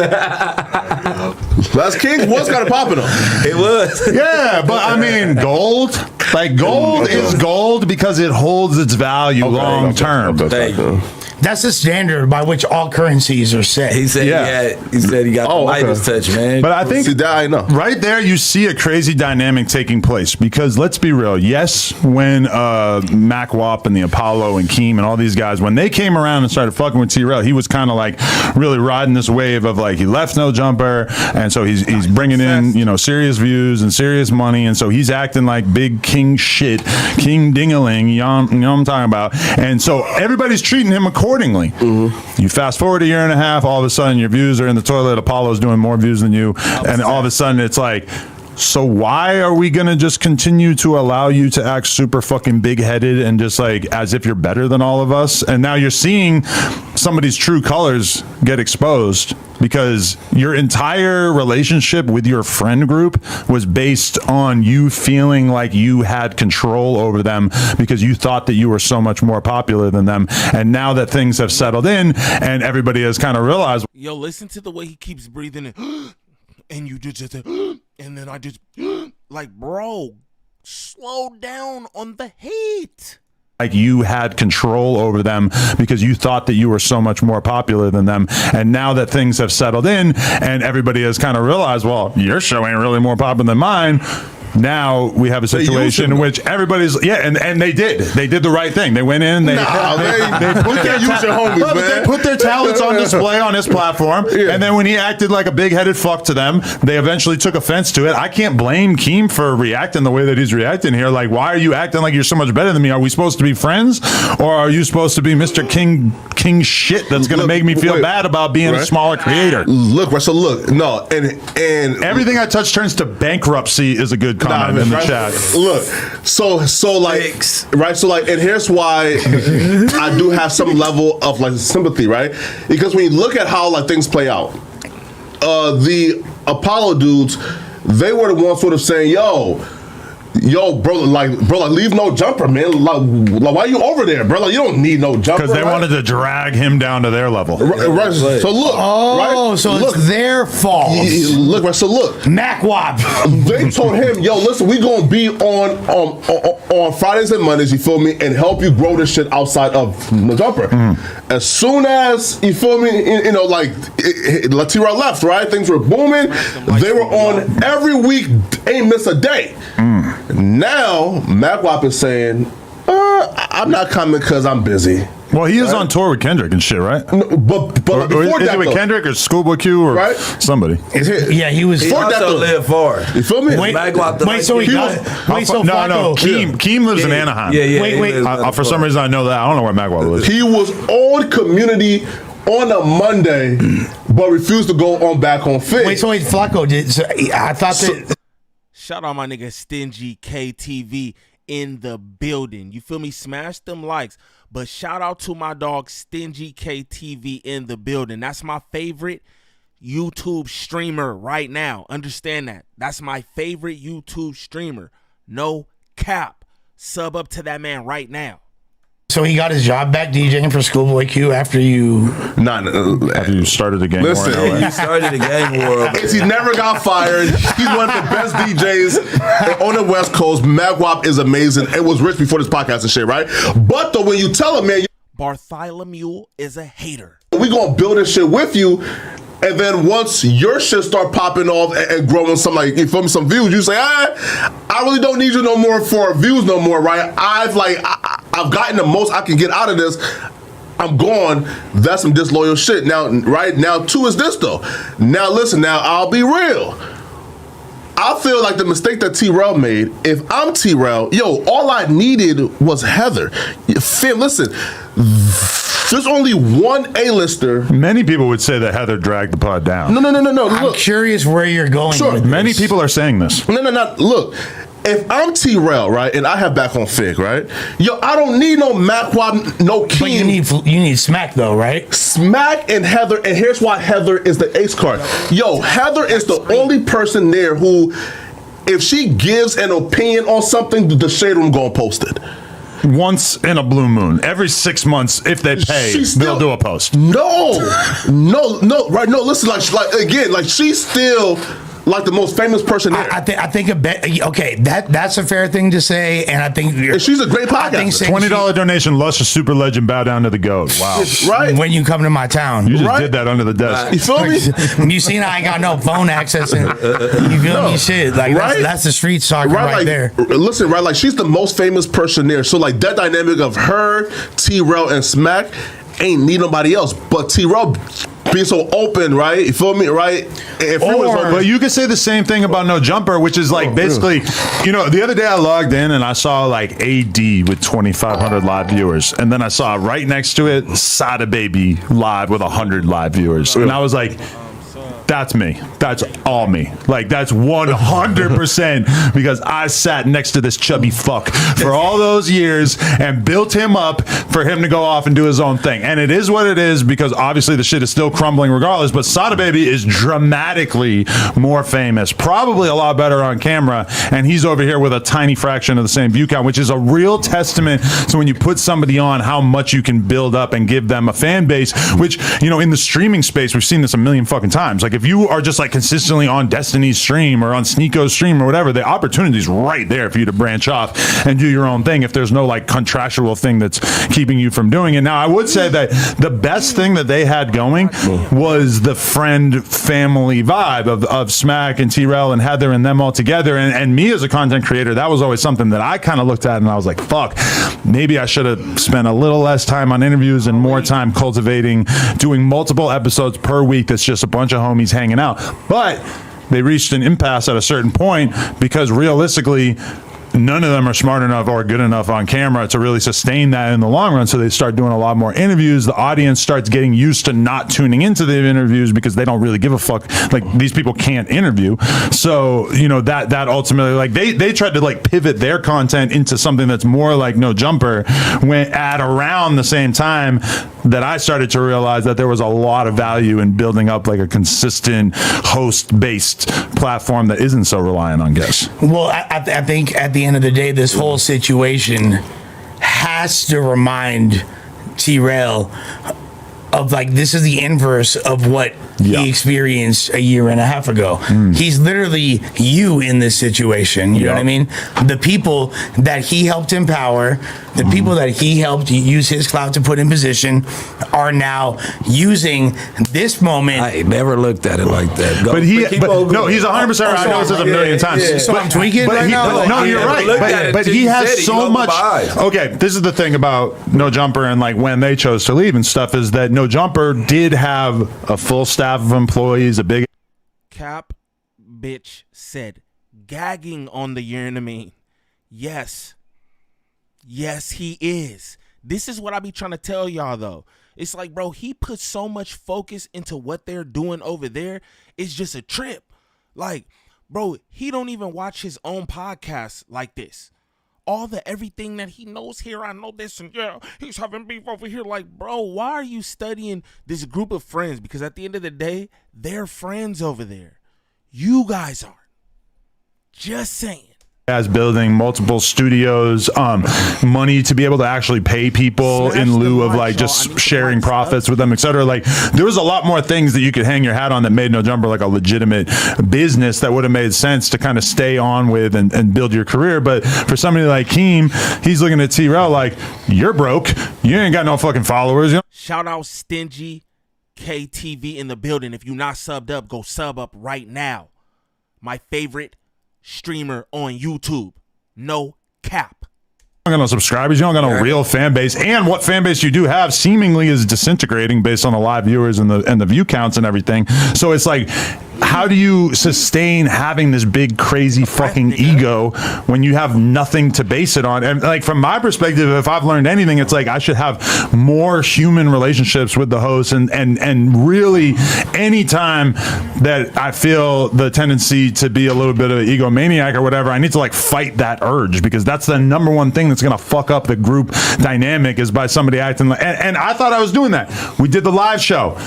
Last King was kind of popping them. It was. Yeah, but I mean, gold is gold because it holds its value long term. Thank you. That's the standard by which all currencies are set. He said he got the lightest touch, man. But I think See, that I know. right there you see a crazy dynamic taking place, because let's be real. Yes, when Mac Wop and the Apollo and Keem and all these guys, when they came around and started fucking with T-Rell, he was kind of like really riding this wave of like he left No Jumper, and so he's bringing in, you know, serious views and serious money, and so he's acting like big king shit, king dingaling, you know what I'm talking about, and so everybody's treating him accordingly. You fast forward a year and a half, all of a sudden your views are in the toilet. Apollo's doing more views than you, and all of a sudden it's like, so why are we gonna just continue to allow you to act super fucking big-headed and just like as if you're better than all of us? And now you're seeing somebody's true colors get exposed, because your entire relationship with your friend group was based on you feeling like you had control over them because you thought that you were so much more popular than them. And now that things have settled in and everybody has kind of realized, Yo, listen to the way he keeps breathing in. And you just and then I just like, bro, slow down on the hate. like you had control over them because you thought that you were so much more popular than them. And now that things have settled in and everybody has kind of realized, well, your show ain't really more popular than mine. Now we have a situation in which everybody's and they did the right thing. They went in, they put their talents on display on his platform, and then when he acted like a big-headed fuck to them, they eventually took offense to it. I can't blame Keem for reacting the way that he's reacting here. Like, why are you acting like you're so much better than me? Are we supposed to be friends, or are you supposed to be Mr. King shit that's going to make me feel bad about being a smaller creator? Look, no, and everything I touch turns to bankruptcy is a good comment in the chat. Look, so like, right? So like, and here's why I do have some level of like sympathy, right? Because when you look at how like things play out, the Apollo dudes, they were the ones sort of saying, "Yo, yo, bro, like leave no jumper, man. Like why you over there, bro? Like you don't need no jumper. Because they wanted to drag him down to their level. Right. So look, so look, it's their fault. look, right. So look, Mac Wop. they told him, yo, listen, we gonna be on Fridays and Mondays, you feel me, and help you grow this shit outside of the jumper. As soon as, you feel me, you know, like T-Raw left, right? Things were booming. They were on every week, ain't miss a day. Now, Mac Wop is saying, I'm not coming because I'm busy. Well, he is on tour with Kendrick and shit, right? No, but Or before is that, it with though, Kendrick or Schoolboy Q or Right. somebody? Yeah, he was. He Fuck that also though. lived far. You feel me? Wait, so he got. Wait, so no, Flacco. Keem lives in Anaheim. Yeah. Wait, he wait. lives For some reason, I know that. I don't know where Magwell lives. He was on Community on a Monday, but refused to go on back on Fit. Wait, so wait, Flacco did. So I thought that. Shout out my nigga Stingy KTV in the building. You feel me? Smash them likes. But shout out to my dog Stingy KTV in the building. That's my favorite YouTube streamer right now. Understand that. That's my favorite YouTube streamer. No cap. Sub up to that man right now. So he got his job back DJing for Schoolboy Q after you. After you started the game. Listen, war in LA. He started the game war. he never got fired. He's one of the best DJs on the West Coast. Mac Wop is amazing. It was rich before this podcast and shit, right? But though, when you tell him, man, Bartholomew is a hater. we gonna build this shit with you. And then once your shit start popping off and growing some, like, you feel me, some views, you say, I really don't need you no more for views no more, right? I've gotten the most I can get out of this. I'm gone. That's some disloyal shit. Now, right now, too, is this though. Now, listen, now I'll be real. I feel like the mistake that T-Rail made, if I'm T-Rail, yo, all I needed was Heather. Fam, listen, there's only one A-lister. Many people would say that Heather dragged the pod down. No. I'm Look, curious where you're going. Sure. with Many this. people are saying this. no. Look, if I'm T-Rail, right, and I have back on Fig, right, yo, I don't need no Mac Wop, no But King. you need Smack though, right? Smack and Heather, and here's why Heather is the ace card. Yo, Heather is the only person there who, if she gives an opinion on something, the Shade Room gonna post it. Once in a blue moon, every 6 months, if they pay, She's they'll still- do a post. No, right? No, listen, like she's still like the most famous person there. I think okay, that's a fair thing to say, and I think And she's a great I think podcaster. saying $20 donation, Luscious Super Legend, bow down to the goat. Wow. Right? when you come to my town. You just Right. did that under the desk. You feel me? You seen I ain't got no phone access and you feel me shit like Right? that's the street talking right like, there. Listen, right? Like she's the most famous person there. So like that dynamic of her, T-Rail, and Smack ain't need nobody else. But T-Rail being so open, right? You feel me, right? And But you could say the same thing about No Jumper, which is like basically, you know, the other day I logged in and I saw like AD with 2,500 live viewers. And then I saw right next to it, Sada Baby live with 100 live viewers. And I was like, that's me. That's all me. Like, that's 100% because I sat next to this chubby fuck for all those years and built him up for him to go off and do his own thing. And it is what it is because obviously the shit is still crumbling regardless. But Sada Baby is dramatically more famous, probably a lot better on camera. And he's over here with a tiny fraction of the same view count, which is a real testament to when you put somebody on how much you can build up and give them a fan base, which, you know, in the streaming space, we've seen this a million fucking times. Like, if you are just like consistently on Destiny's stream or on Sneako's stream or whatever, the opportunity's right there for you to branch off and do your own thing if there's no like contractual thing that's keeping you from doing it. Now, I would say that the best thing that they had going was the friend family vibe of Smack and T-Rail and Heather and them all together. And me as a content creator, that was always something that I kind of looked at and I was like, fuck, maybe I should have spent a little less time on interviews and more time cultivating, doing multiple episodes per week. That's just a bunch of homies hanging out. But they reached an impasse at a certain point because realistically, none of them are smart enough or good enough on camera to really sustain that in the long run. So they start doing a lot more interviews. The audience starts getting used to not tuning into the interviews because they don't really give a fuck. Like, these people can't interview. So, you know, that ultimately, like, they tried to like pivot their content into something that's more like No Jumper when at around the same time that I started to realize that there was a lot of value in building up like a consistent host based platform that isn't so reliant on guests. Well, I think at the the end of the day, this whole situation has to remind T-Rail of like, this is the inverse of what he experienced a year and a half ago. He's literally you in this situation. You know what I mean? The people that he helped empower, the people that he helped use his clout to put in position, are now using this moment. I never looked at it like that. But he's 100% right. I know this is a million times. So I'm tweaking right now. No, you're right. But he has so much. Okay, this is the thing about No Jumper and like when they chose to leave and stuff is that No Jumper did have a full staff of employees, a big Cap bitch said gagging on the year and I mean. Yes, he is. This is what I be trying to tell y'all though. It's like, bro, he put so much focus into what they're doing over there. It's just a trip. Like, bro, he don't even watch his own podcast like this. All the everything that he knows here, I know this, and yeah, he's having beef over here. Like, bro, why are you studying this group of friends? Because at the end of the day, they're friends over there. You guys aren't. Just saying. As building multiple studios, money to be able to actually pay people in lieu of like just sharing profits with them, etc. Like there was a lot more things that you could hang your hat on that made No Jumper like a legitimate business that would have made sense to kind of stay on with and build your career. But for somebody like Keem, he's looking at T-Rail like, you're broke, you ain't got no fucking followers. You know? Shout out Stingy KTV in the building. If you not subbed up, go sub up right now. My favorite streamer on YouTube. No cap. You don't got no subscribers, you don't got no real fan base, and what fan base you do have seemingly is disintegrating based on the live viewers and the view counts and everything. So it's like, how do you sustain having this big crazy fucking ego when you have nothing to base it on? And like from my perspective, if I've learned anything, it's like I should have more human relationships with the host, and really anytime that I feel the tendency to be a little bit of an egomaniac or whatever, I need to like fight that urge, because that's the number one thing that's gonna fuck up the group dynamic is by somebody acting like, and I thought I was doing that. We did the live show.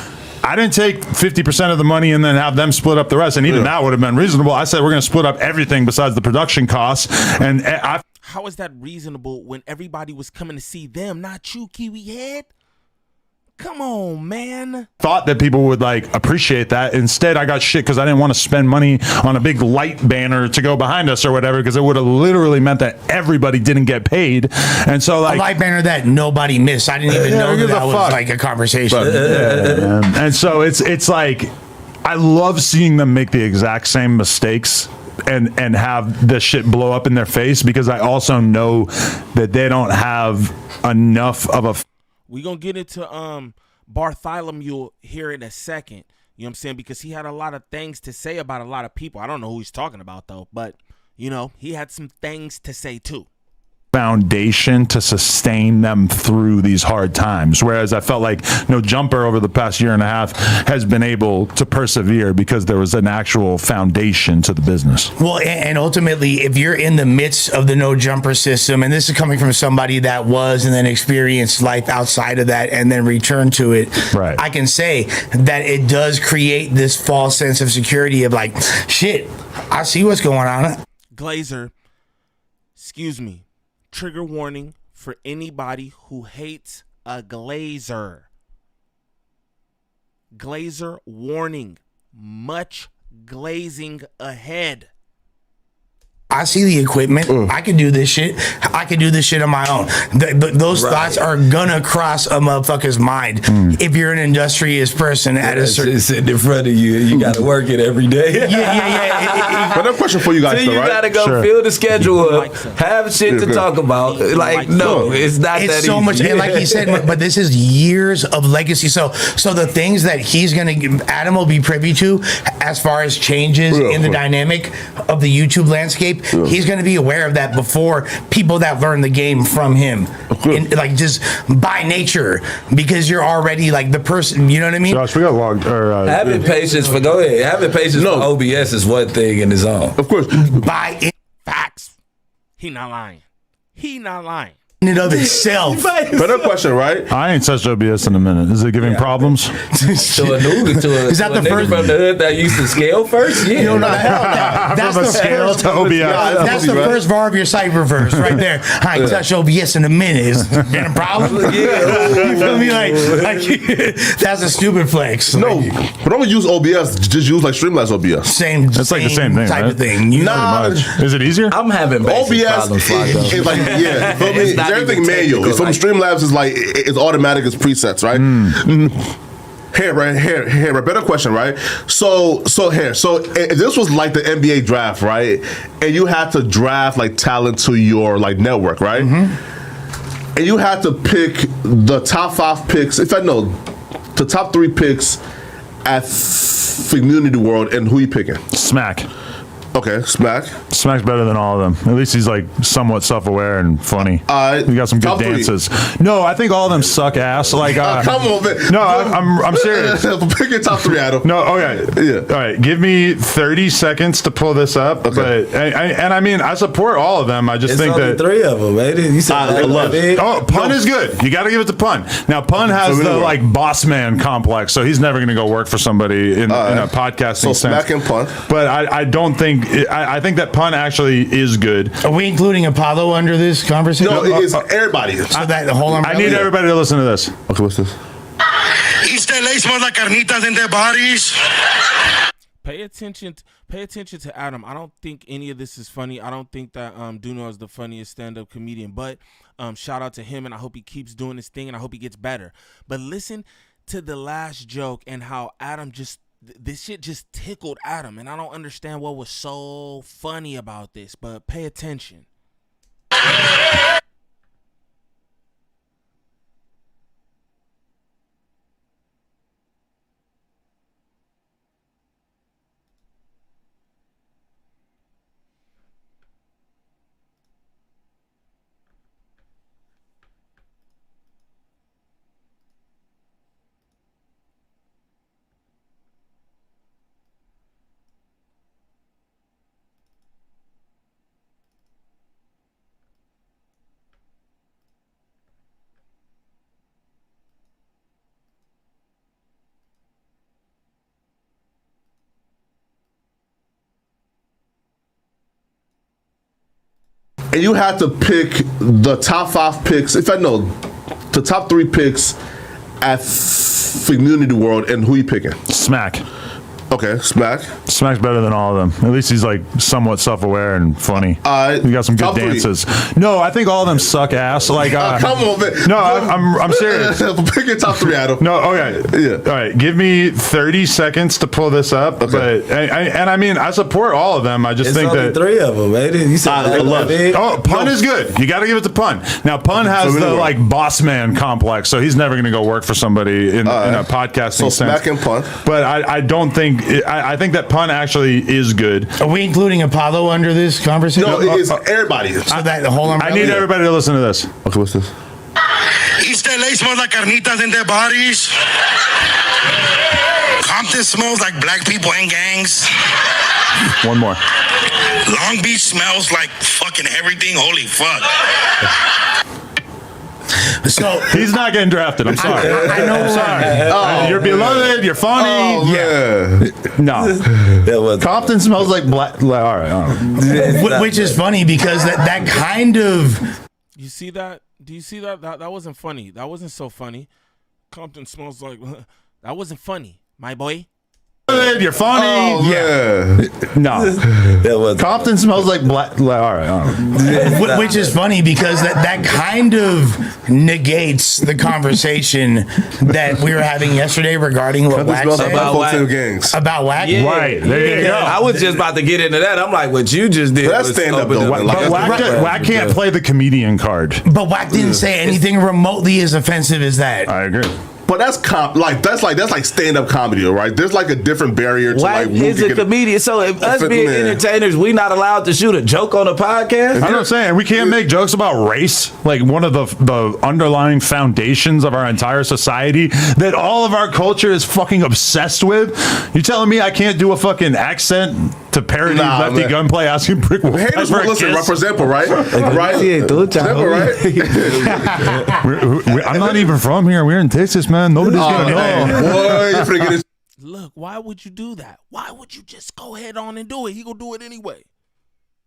I didn't take 50% of the money and then have them split up the rest. And even that would have been reasonable. I said, we're going to split up everything besides the production costs. And how is that reasonable when everybody was coming to see them, not you, Kiwi Head? Come on, man. Thought that people would like appreciate that. Instead, I got shit because I didn't want to spend money on a big light banner to go behind us or whatever, because it would have literally meant that everybody didn't get paid. And so like a light banner that nobody missed. I didn't even know that was like a conversation. And so it's like, I love seeing them make the exact same mistakes and have the shit blow up in their face, because I also know that they don't have enough of a. We gonna get into Bartholomew here in a second. You know what I'm saying? Because he had a lot of things to say about a lot of people. I don't know who he's talking about though, but you know, he had some things to say too. Foundation to sustain them through these hard times, whereas I felt like No Jumper over the past year and a half has been able to persevere because there was an actual foundation to the business. Well, and ultimately, if you're in the midst of the No Jumper system, and this is coming from somebody that was and then experienced life outside of that and then returned to it, right, I can say that it does create this false sense of security of like, shit, I see what's going on. Glazer, excuse me. Trigger warning for anybody who hates a glazer. Glazer warning. Much glazing ahead. I see the equipment. I can do this shit. I can do this shit on my own. Those thoughts are gonna cross a motherfucker's mind if you're an industrious person at a certain. It's sitting in front of you. You got to work it every day. Yeah. But I have a question for you guys, So you though, right? got to go fill the schedule up, have shit to talk about. Like, no, it's not that It's easy. so much, and like he said, but this is years of legacy. So the things that he's gonna, Adam will be privy to, as far as changes in the dynamic of the YouTube landscape. He's going to be aware of that before people that learn the game from him, like just by nature, because you're already like the person. You know what I mean? Josh, we got logged. Having patience for having patience for OBS is one thing in its own. Of course. By Facts. He not lying. He not lying. in and of itself. Better question, right? I ain't touched OBS in a minute. Is it giving problems? To a nigga, Is that the first from the hood that used to scale first? Yeah. No, hell no. That's From a the scale first. to OBS. That's the first bar of your cipher verse right there. I ain't touch OBS in a minute. Is that a problem? Yeah. You feel me? Like that's a stupid flex. No, Like, but don't use OBS. Just use like Streamlabs OBS. same. It's like the same thing, type right? of thing. You Nah. know, Is it easier? I'm having basic OBS problems. Flacco. is like, yeah, you feel me? It's It's not everything even manual. technical, From like- Streamlabs is like it's automatic as presets, right? Here, right. Better question, right? So if this was like the NBA draft, right? And you had to draft like talent to your like network, right? And you had to pick the top 5 picks. In fact, no, the top 3 picks at Community World, and who you picking? Smack. Okay, Smack. Smack's better than all of them. At least he's like somewhat self-aware and funny. He got some good top 3. dances. No, I think all of them suck ass. Like, Come on, man. no, I'm serious. Pick your top 3, Adam. No, okay. Yeah. All right, give me 30 seconds to pull this up. Okay. But I mean, I support all of them. I just It's think only that 3 of them, man. You said I love it. Oh, Pun is good. You got to give it to Pun. Now, Pun has So the anyway. like boss man complex, so he's never going to go work for somebody in a podcasting So sense. Smack and Pun. But I don't think I think that Pun actually is good. are we including Apollo under this conversation? No, it's everybody. So that the whole I need everybody to listen to this. Okay, what's this? East LA smells like carnitas in their bodies. Pay attention to Adam. I don't think any of this is funny. I don't think that Duno is the funniest stand-up comedian, but shout out to him, and I hope he keeps doing his thing, and I hope he gets better. But listen to the last joke and how Adam this shit just tickled Adam, and I don't understand what was so funny about this, but pay attention. And you had to pick the top 5 picks. In fact, no, the top 3 picks at Community World, and who you picking? Smack. Okay, Smack. Smack's better than all of them. At least he's like somewhat self-aware and funny. He got some good top 3. dances. No, I think all of them suck ass. Like, Come on, man. no, I'm serious. Pick your top 3, Adam. No, okay. Yeah. All right, give me 30 seconds to pull this up. Okay. But I mean, I support all of them. I just It's think only that 3 of them, man. You said I love it. Oh, Pun is good. You got to give it to Pun. Now, Pun has So the anyway. like boss man complex, so he's never going to go work for somebody in a podcasting So sense. Smack and Pun. But I don't think I think that Pun actually is good. Are we including Apollo under this conversation? No, it's everybody. So that the whole I need everybody to listen to this. Okay, what's this? East LA smells like carnitas in their bodies. Compton smells like black people in gangs. One more. Long Beach smells like fucking everything. Holy fuck. So He's not getting drafted. I'm sorry. I know. I'm sorry. You're beloved. You're funny. Oh, yeah. No. Compton smells like black. All right. Which is funny because that kind of You see that? Do you see that? That wasn't funny. That wasn't so funny. Compton smells like that wasn't funny, my boy. You're funny. Oh, yeah. No. Compton smells like black. All right. which is funny because that kind of negates the conversation that we were having yesterday regarding what Wack Smells like said black folks Wack. in gangs. about Wack. Yeah. Right. There you go. I was just about to get into that. I'm like, what you just did. That's was stand-up, open though, up man. Like, But that's Wack can't play the comedian card. But Wack didn't say anything remotely as offensive as that. I agree. But that's like stand-up comedy, right? There's like a different barrier to Wack like is a comedian. So if us being Man. entertainers, we not allowed to shoot a joke on a podcast? I know what I'm saying. We can't make jokes about race, like one of the underlying foundations of our entire society that all of our culture is fucking obsessed with. You telling me I can't do a fucking accent to parody lefty man. gunplay, asking brick walls Haters for will a listen, kiss? for example, right? I'm not even from here. We're in Texas, man. Nobody's gonna know. Boy, you finna get it. Look, why would you do that? Why would you just go ahead on and do it? He gonna do it anyway.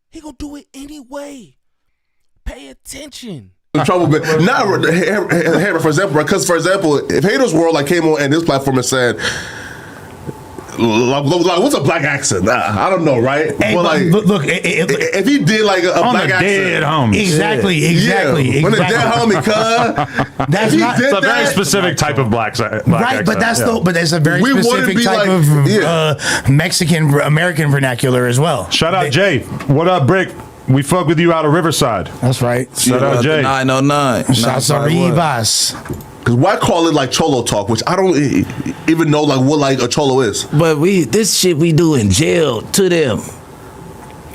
He gonna do it anyway. Pay attention. In trouble, but not Hammer, for example, because for example, if Haters World like came on and this platform and said, like, what's a black accent? I don't know, right? Hey, but like, look, if he did like a On black the accent, dead homies. exactly. when the dead homie, That's not. It's a very specific type of black Right, accent, but that's but that's a very We wouldn't specific be type like- of Mexican American vernacular as well. Shout out Jay. What up, Brick? We fuck with you out of Riverside. That's right. Shout out Jay. 909. Shouts out Rivas. because why call it like Cholo talk, which I don't even know like what like a Cholo is. But this shit we do in jail to them.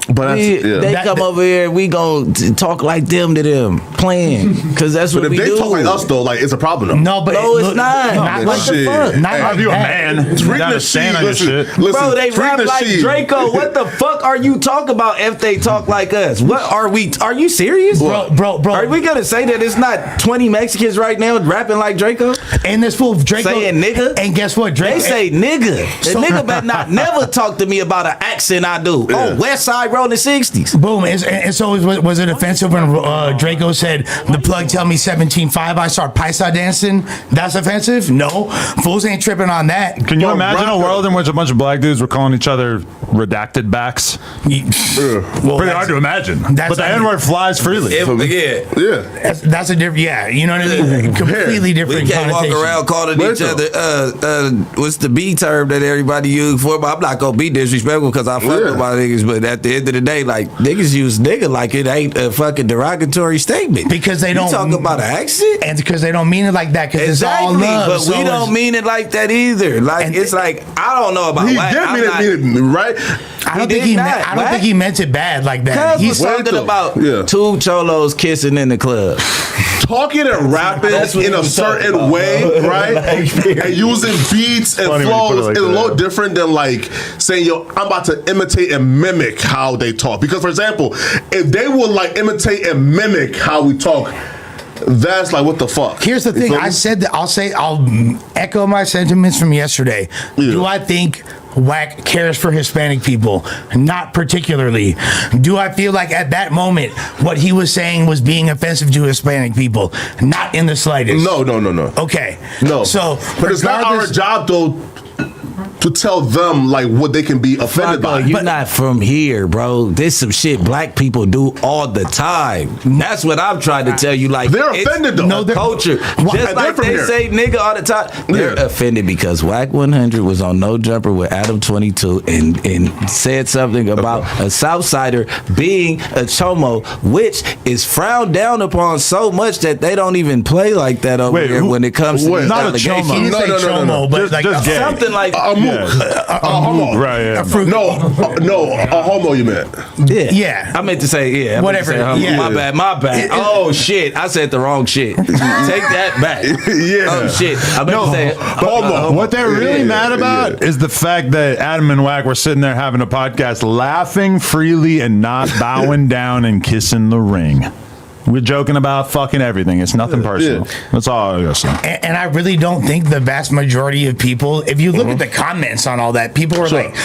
But They come over here, we gon' talk like them to them, playing, because that's but what if we they do. talk like us though, like it's a problem. Though. No, but No, it's look, not. Not What like the fuck? Not Hey, like Are you a that. man? Freak Down to stand on your listen, shit. listen, Bro, they Freak rap like Nasheed. Draco. What the fuck are you talking about if they talk like us? What are we? Are you serious? Bro. Are we gonna say that it's not 20 Mexicans right now rapping like Draco? And this fool Draco Saying nigga? And guess what? Draco They say nigga. The So- nigga better not never talk to me about an accent I do. Yeah. Oh, West Side rolling 60s. boom. And so was it offensive when Draco said the plug tell me 17.5 I start paisa dancing? That's offensive? No, fools ain't tripping on that. Can you Well, imagine a Rocco- world in which a bunch of black dudes were calling each other redacted backs? Well, Pretty hard to imagine. that's- But the N-word flies freely. Yeah. Yeah. That's a different. Yeah, you know what I mean. Completely different. We can't walk connotation. around calling Where each though? other, what's the B term that everybody use for? But I'm not gonna be disrespectful because I fuck Yeah. with my niggas. But at the end of the day, like, niggas use nigga like it ain't a fucking derogatory statement. Because they don't You talk about an accent? and because they don't mean it like that. Because Exactly, it's all love. but so we don't mean it like that either. Like, And- it's like, I don't know about He whack. did I'm mean not- it, right? I don't He think did he. not. I don't What? think he meant it bad like that. Cuz was He's Wait something though. about Yeah. two cholos kissing in the club. Talking and rapping That's what in he a was talking certain about, way, right? And using beats and Funny when you put it flows like is a that. little different than like saying, yo, I'm about to imitate and mimic how they talk. Because for example, if they would like imitate and mimic how we talk, that's like what the fuck. Here's the You thing. feel me? I said that I'll echo my sentiments from yesterday. Yeah. Do I think Wack cares for Hispanic people? Not particularly. Do I feel like at that moment what he was saying was being offensive to Hispanic people? Not in the slightest. No. Okay. No. So, but it's not our regardless- job though to tell them like what they can be offended Bro, by. you're not from here, bro. This some shit black people do all the time. That's what I'm trying to tell you. Like, They're it's offended, though. a No, they're- culture. Why- Just they're like from they here. say nigga all the time. They're Yeah. offended because Whack 100 was on No Jumper with ADAM22 and said something about a Southsider being a chomo, which is frowned down upon so much that they don't even play like that over Wait, here who- when it comes to wait, these not a allegations. chomo. He didn't No, say no, no, chomo, no. but Just- like just gay. Something like A mook. A homo. Right, yeah. No, a homo you meant. Yeah. I meant to say, yeah. I meant Whatever, to say, yeah. My bad. Oh, shit. I said the wrong shit. Take that back. Yeah. Oh, shit. I meant to say homo. What they're really Yeah, mad about yeah. is the fact that Adam and Wack were sitting there having a podcast, laughing freely and not bowing down and kissing the ring. We're joking about fucking everything. It's nothing personal. That's all I gotta say. And I really don't think the vast majority of people, if you look at the comments on all that, people were like,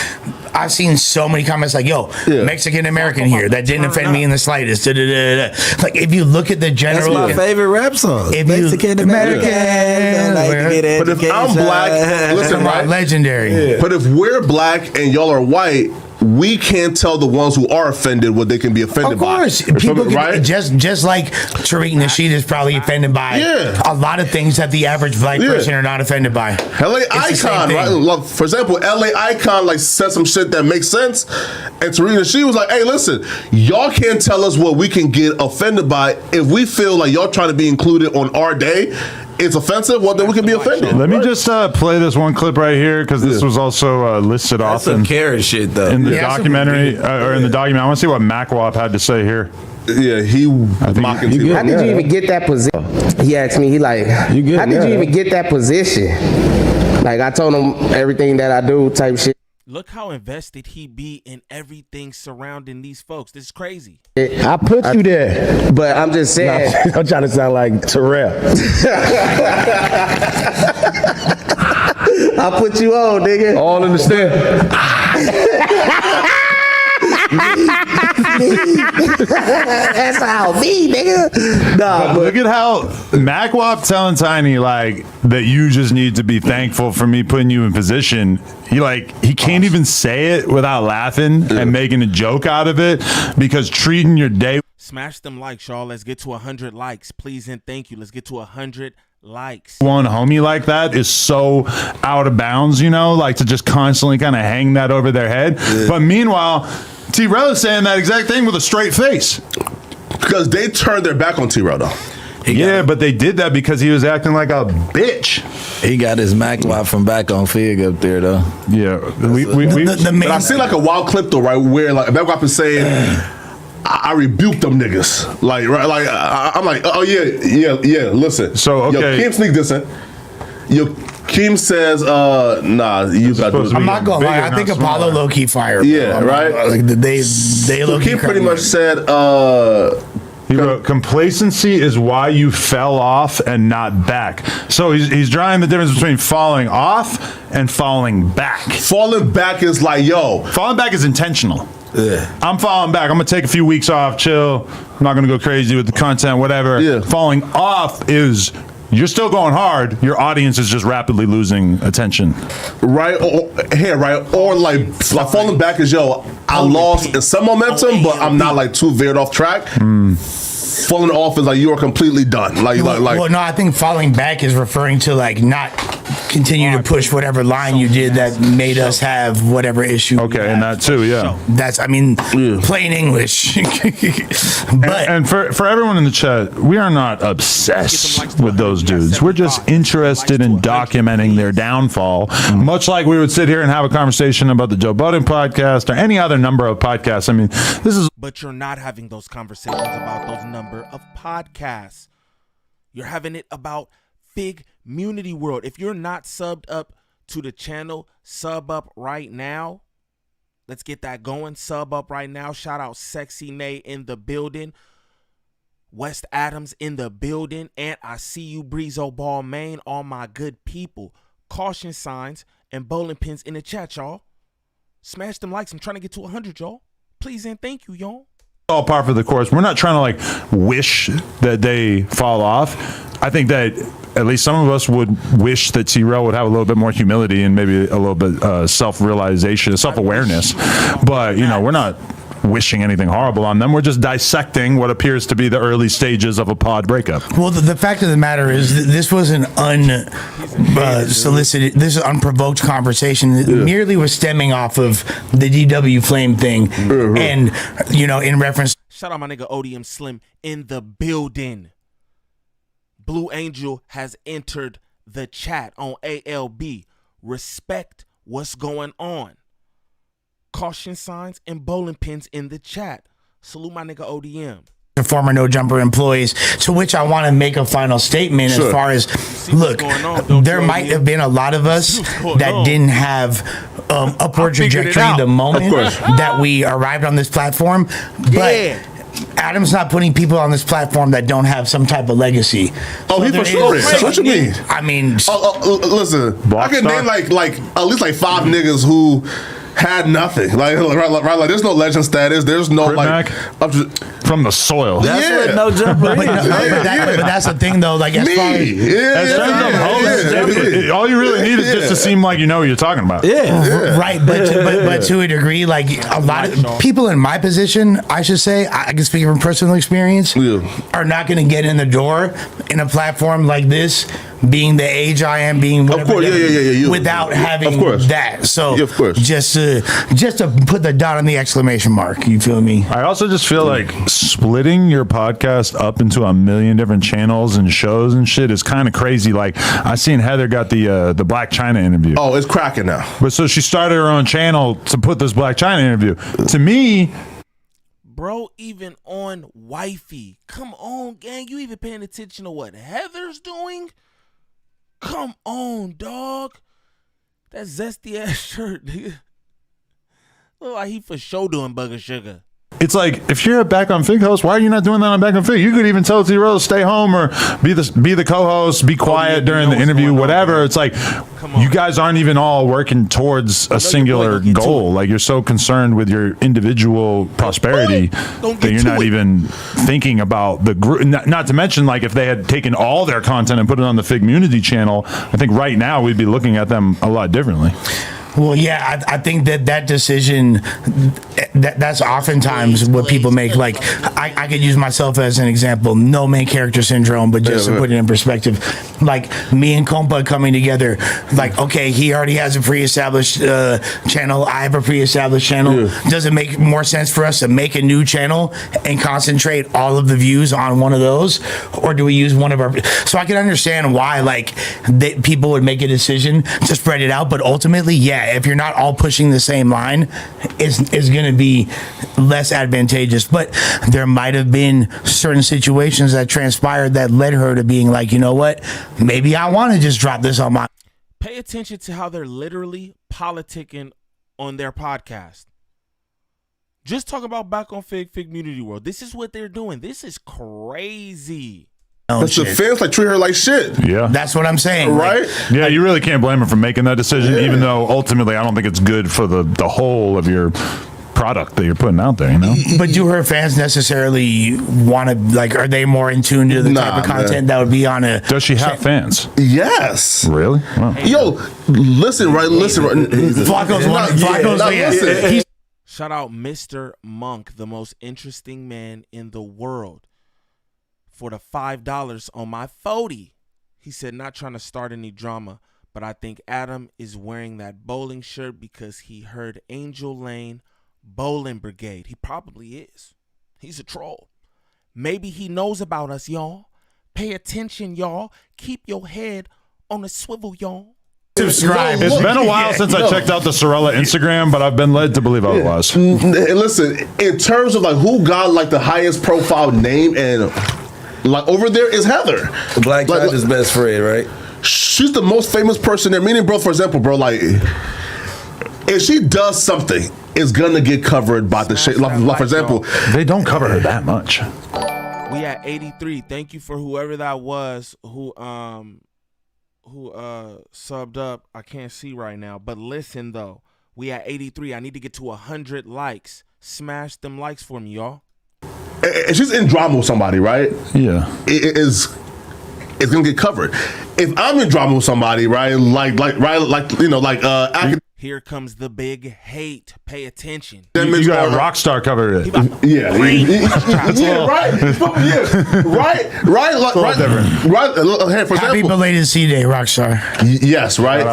I've seen so many comments like, yo, Yeah. Mexican American here. That didn't offend me in the slightest. Da, da, da, da. Like, if you look at the That's general. my favorite rap song. If you- Mexican American. Don't like to get But if I'm black, listen, Come on, right? legendary. But if we're black and y'all are white, we can't tell the ones who are offended what they can be offended Of by. course, You feel people me, can, right? just like Tariq Nasheed is probably offended by Yeah. a lot of things that the average black Yeah. person are not offended by. LA It's the same Icon, thing. right? Like, for example, LA Icon like said some shit that makes sense, and Tarina, she was like, "Hey, listen, y'all can't tell us what we can get offended by. If we feel like y'all trying to be included on our day, it's offensive. Well, then we can be offended." Let me right? just play this one clip right here because this Yeah. was also listed That's off some carrot shit, though. in the Yeah, documentary or in the document. I want to see what Macwop had to say here. Yeah, he mocking How people. did you even get that position? He asked me, he like, how did you even get that position? Like, I told him everything that I do type shit. Look how invested he be in everything surrounding these folks. This is crazy. I put you there, but I'm just saying. I'm trying to sound like Terrell. I put you on, nigga. All in the stand. That's how me, nigga. Nah, Look at how MacWop telling Tiny like that you just need to be thankful for me putting you in position. He can't even say it without laughing and making a joke out of it because treating your day. Smash them likes, y'all. Let's get to 100 likes, please and thank you. Let's get to 100 likes. One homie like that is so out of bounds, like to just constantly kind of hang that over their head. Yeah. But meanwhile, T-Rail is saying that exact thing with a straight face. Because they turned their back on T-Rail, though. Yeah, but they did that because he was acting like a bitch. He got his Mac Wop from back on Fig up there, though. Yeah. But I see like a wild clip, though, right, where like Mac is saying, I rebuked them niggas. I'm like, oh, yeah, listen. So, okay. Yo, Kim sneak this in. Keem says, nah, you got to do it. I'm not gonna lie. I think Apollo low key fired. Yeah, right. Like they low key. Keem pretty much said, he wrote, complacency is why you fell off and not back. So he's drawing the difference between falling off and falling back. Falling back is like, yo. Falling back is intentional. I'm falling back. I'm going to take a few weeks off, chill. I'm not going to go crazy with the content, whatever. Yeah. Falling off is you're still going hard. Your audience is just rapidly losing attention. Right? Or like falling back is, yo, I lost in some momentum, but I'm not like too veered off track. Falling off is like you are completely done. Well, no, I think falling back is referring to like not continue to push whatever line you did that made us have whatever issue. Okay, and that too, yeah. That's, plain English. and for everyone in the chat, we are not obsessed with those dudes. We're just interested in documenting their downfall, much like we would sit here and have a conversation about the Joe Budden podcast or any other number of podcasts. This is. But you're not having those conversations about those number of podcasts. You're having it about Fig Community World. If you're not subbed up to the channel, sub up right now. Let's get that going. Sub up right now. Shout out Sexy Nay in the building. West Adams in the building. And I see you, Breezo Ball Main. All my good people. Caution signs and bowling pins in the chat, y'all. Smash them likes. I'm trying to get to 100, y'all. Please and thank you, y'all. All par for the course. We're not trying to wish that they fall off. I think that at least some of us would wish that T-Rail would have a little bit more humility and maybe a little bit self-realization, self-awareness. But, we're not wishing anything horrible on them. We're just dissecting what appears to be the early stages of a pod breakup. Well, the fact of the matter is this was an unsolicited, this is unprovoked conversation. It merely was stemming off of the DW Flame thing. And, in reference. Shout out my nigga ODM Slim in the building. Blue Angel has entered the chat on ALB. Respect what's going on. Caution signs and bowling pins in the chat. Salute my nigga ODM. The former No Jumper employees, to which I want to make a final statement as far as, look, there might have been a lot of us that didn't have upward trajectory the moment that we arrived on this platform, but Adam's not putting people on this platform that don't have some type of legacy. Oh, he for sure is. What you mean? Listen, I can name like at least like 5 niggas who had nothing. Like there's no legend status. There's no from the soil. That's what No Jumper but that's the thing though. Like as far as all you really need is just to seem like you know what you're talking about. Right. But to a degree, like a lot of people in my position, I should say, I can speak from personal experience, are not going to get in the door in a platform like this, being the age I am, being whatever, without having that. So just to put the dot on the exclamation mark. You feel me? I also just feel like splitting your podcast up into a million different channels and shows and shit is kind of crazy. Like I seen Heather got the Black China interview. Oh, it's cracking now. But so she started her own channel to put this Black China interview. To me, bro, even on Wifey, come on, gang, you even paying attention to what Heather's doing? Come on, dog. That zesty ass shirt, nigga. Look like he for sure doing Bugger Sugar. It's like, if you're a Back on Fig host, why are you not doing that on Back on Fig? You could even tell T-Rell to stay home or be the co-host, be quiet during the interview, whatever. It's like, you guys aren't even all working towards a singular goal. Like, you're so concerned with your individual prosperity that you're not even thinking about the group. Not to mention, like, if they had taken all their content and put it on the Fig Community channel, I think right now we'd be looking at them a lot differently. Well, yeah, I think that decision, that's oftentimes what people make. Like, I could use myself as an example. No main character syndrome, but just to put it in perspective. Like, me and Compa coming together, like, okay, he already has a pre-established channel. I have a pre-established channel. Yeah. Does it make more sense for us to make a new channel and concentrate all of the views on one of those? Or do we use one of our... So I can understand why, like, people would make a decision to spread it out, but ultimately, yeah, if you're not all pushing the same line, it's going to be less advantageous. But there might have been certain situations that transpired that led her to being like, you know what, maybe I want to just drop this on my... Pay attention to how they're literally politicking on their podcast. Just talk about Back on Fig Community World. This is what they're doing. This is crazy. That's the fans like treat her like shit. Yeah, that's what I'm saying, right? Like, yeah, you really can't blame her for making that decision, even though ultimately I don't think it's good for the whole of your product that you're putting out there. You know, but do her fans necessarily want to, like? Are they more in tune to the type of content that would be on a? Does she have fans? Yes. Really? Wow. Yo, listen, right? Flacco's one. Flacco's Shout out Mr. Monk, the most interesting man in the world, for the $5 on my 40. He said, not trying to start any drama, but I think Adam is wearing that bowling shirt because he heard Angel Lane Bowling Brigade. He probably is. He's a troll. Maybe he knows about us, y'all. Pay attention, y'all. Keep your head on a swivel, y'all. Subscribe. It's been a while since I checked out the Sorella Instagram, but I've been led to believe otherwise. Listen, in terms of like who got like the highest profile name and like over there is Heather. Black China's best friend, right? She's the most famous person there. Meaning, bro, for example, bro, like if she does something, it's gonna get covered by the shit. Like for example, they don't cover her that much. We at 83. Thank you for whoever that was who subbed up. I can't see right now, but listen though, we at 83. I need to get to 100 likes. Smash them likes for me, y'all. And she's in drama with somebody, right? Yeah, it's gonna get covered. If I'm in drama with somebody, right, here comes the big hate. Pay attention. You got Rockstar covered it. Yeah, right. For Happy belated C-Day, Rockstar. Yes, right.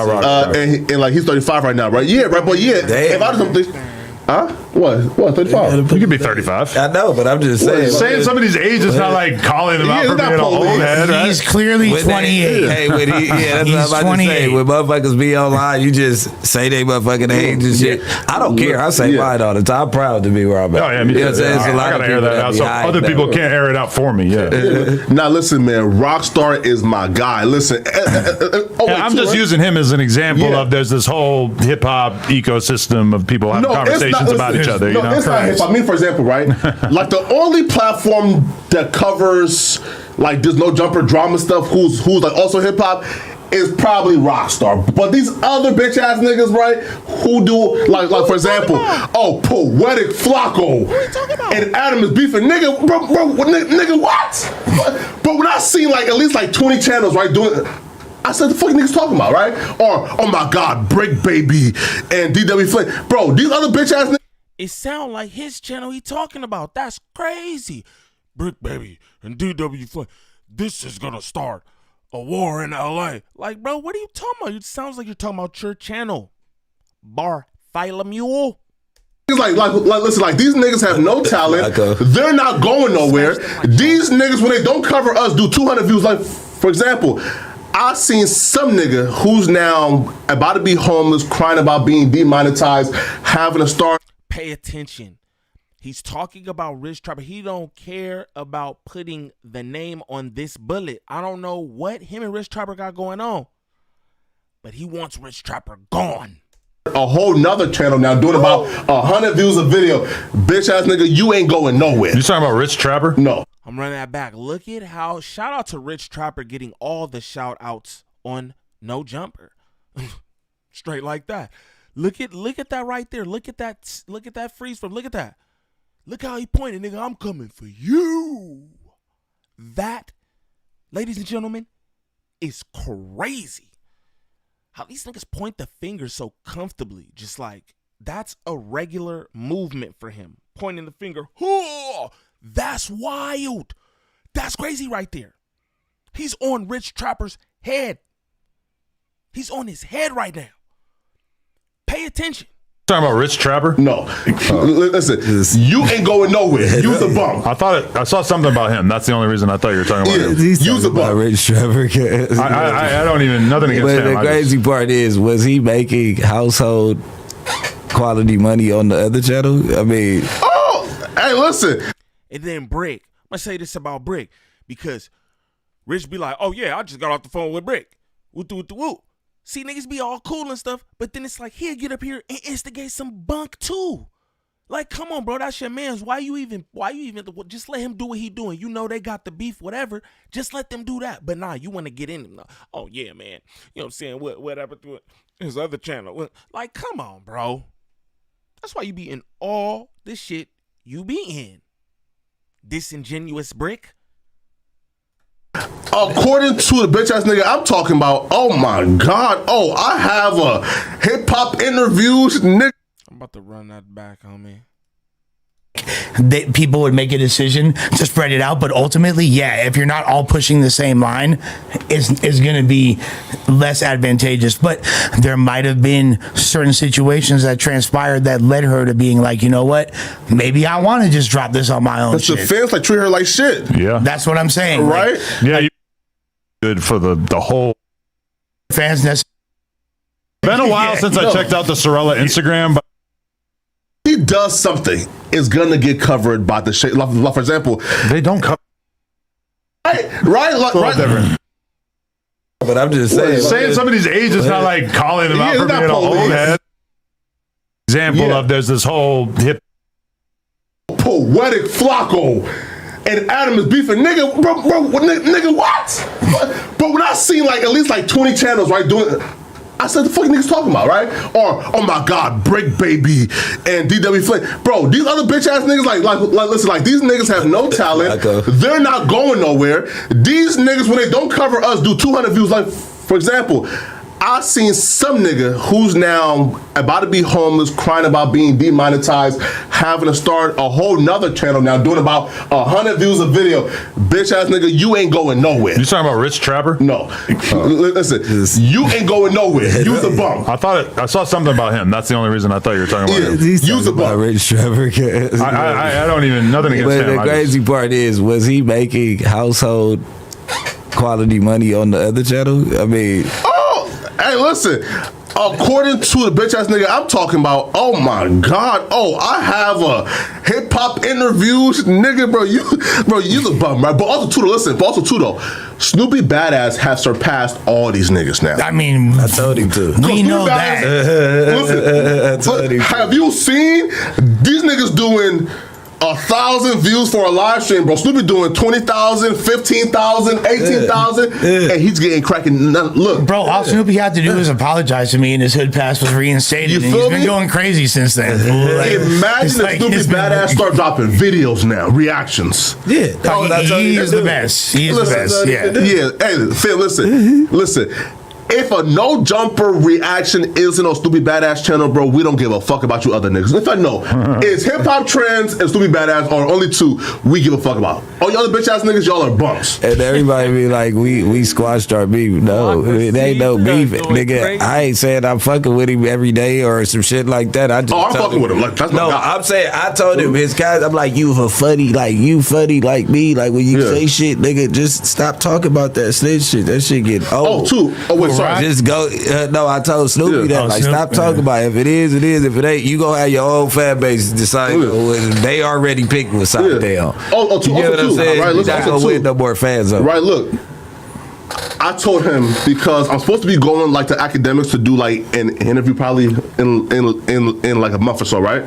And like he's 35 right now, right? Yeah, right. But yeah, if I do something. Huh? What? 35? You could be 35. I know, but I'm just saying. Saying somebody's age is not like calling them out for being an old head, right? He's clearly 28. That's what I'm about to say. When motherfuckers be online, you just say they motherfucking age and shit. I don't care. I say mine all the time. I'm proud to be where I'm at. Oh, yeah, me too. You know what I'm saying? I gotta air that out so other people can't air it out for me. Yeah. Now listen, man. Rockstar is my guy. Listen. I'm just using him as an example of there's this whole hip hop ecosystem of people having conversations about each other. No, it's not hip hop. I mean, for example, right? Like the only platform that covers like there's no jumper drama stuff who's like also hip hop is probably Rockstar. But these other bitch ass niggas, right, who do like for example, Poetic Flacco and Adam is beefing, nigga, nigga, what? But when I see like at least like 20 channels, right, doing. I said, the fuck niggas talking about, right? Or, oh my God, Brick Baby and DW Flame. Bro, these other bitch ass niggas. It sound like his channel he talking about. That's crazy. Brick Baby and DW Flame. This is gonna start a war in LA. Like, bro, what are you talking about? It sounds like you're talking about your channel. Bartholomew. Like, listen, like these niggas have no talent. They're not going nowhere. These niggas, when they don't cover us, do 200 views. Like, for example, I seen some nigga who's now about to be homeless, crying about being demonetized, having a star. Pay attention. He's talking about Rich Trapper. He don't care about putting the name on this bullet. I don't know what him and Rich Trapper got going on, but he wants Rich Trapper gone. a whole nother channel now doing about 100 views a video. Bitch ass nigga, you ain't going nowhere. You talking about Rich Trapper? No. I'm running that back. Look at how, shout out to Rich Trapper getting all the shout outs on No Jumper. Straight like that. Look at that right there. Look at that freeze frame. Look at that. Look how he pointed, nigga. I'm coming for you. That, ladies and gentlemen, is crazy. How these niggas point the finger so comfortably. Just like, that's a regular movement for him. Pointing the finger. Oh, that's wild. That's crazy right there. He's on Rich Trapper's head. He's on his head right now. Pay attention. Talking about Rich Trapper? No. Listen, you ain't going nowhere. Use a bump. I saw something about him. That's the only reason I thought you were talking about him. Use a bump. Rich Trapper. I don't even, nothing against But him. the crazy part is, was he making household quality money on the other channel? I mean, hey, listen. And then Brick. I'm going to say this about Brick because Rich be like, oh yeah, I just got off the phone with Brick. Woo. See, niggas be all cool and stuff, but then it's like, he'll get up here and instigate some bunk too. Like, come on, bro, that's your man's. Why you even, just let him do what he doing. You know they got the beef, whatever. Just let them do that. But nah, you want to get in them. Oh, yeah, man. You know what I'm saying? What happened to his other channel? Like, come on, bro. That's why you be in all this shit you be in. Disingenuous Brick. According to the bitch ass nigga I'm talking about, oh my God. Oh, I have a hip hop interviews, nigga. I'm about to run that back, homie. People would make a decision to spread it out, but ultimately, yeah, if you're not all pushing the same line, is going to be less advantageous. But there might have been certain situations that transpired that led her to being like, you know what, maybe I want to just drop this on my own. That's the fans like treat her like shit. Yeah, that's what I'm saying, right? Like, yeah, you good for the whole fans. Been a while since I checked out the Sorella Instagram, but he does something, it's gonna get covered by the shit. Like, for example, they don't cover. Right. But I'm just saying some of these ages, not like calling them out for being an old head. Example of there's this whole hip poetic Flacco and Adam is beefing, nigga, bro, nigga, what? But when I seen like at least like 20 channels, right, doing. I said, the fuck niggas talking about, right? Or, oh my God, Brick Baby and DW Flint. Bro, these other bitch ass niggas, like, listen, like, these niggas have no talent. They're not going nowhere. These niggas, when they don't cover us, do 200 views. Like, for example, I seen some nigga who's now about to be homeless, crying about being demonetized, having to start a whole nother channel now, doing about 100 views a video. Bitch ass nigga, you ain't going nowhere. You talking about Rich Trapper? No. Listen, you ain't going nowhere. Use a bump. I saw something about him. That's the only reason I thought you were talking about him. Use a bump. Rich Trapper. I don't even, nothing against him. But the crazy part is, was he making household quality money on the other channel? I mean, hey, listen. According to the bitch ass nigga I'm talking about, oh my God. Oh, I have a hip hop interviews, nigga, bro. You the bum, right? But also too though, Snoopy Badass has surpassed all these niggas now. I mean, I told him to. We know that. Listen, have you seen these niggas doing 1,000 views for a live stream, bro? Snoopy doing 20,000, 15,000, 18,000, and he's getting cracking. Look, bro, all Snoopy had to do was apologize to me, and his hood pass was reinstated. You and feel he's been me? going crazy since then. Like, imagine if Snoopy Badass start dropping videos now, reactions. Yeah, he is the best. He is the best. Yeah. Hey, Phil, listen. If a no jumper reaction isn't on Snoopy Badass channel, bro, we don't give a fuck about you other niggas. In fact, no. It's Hip Hop Trends and Snoopy Badass are only two we give a fuck about. All you other bitch ass niggas, y'all are bumps. And everybody be like, we squashed our beef. No, it ain't no beef, nigga. Crazy. I ain't saying I'm fucking with him every day or some shit like that. I just I'm fucking with him. Like, that's my guy. I'm saying I told him his guys. I'm like, you funny like me. Like when you say shit, nigga, just stop talking about that shit. That shit get old. Sorry. Just go. No, I told Snoopy that. Like, stop talking about it. If it is, it is. If it ain't, you gonna have your own fan base decide. They already picked what side they on. You get what I'm saying? Right, you're not gonna win no more fans over. Right, look. I told him because I'm supposed to be going like to academics to do like an interview probably in like a month or so, right?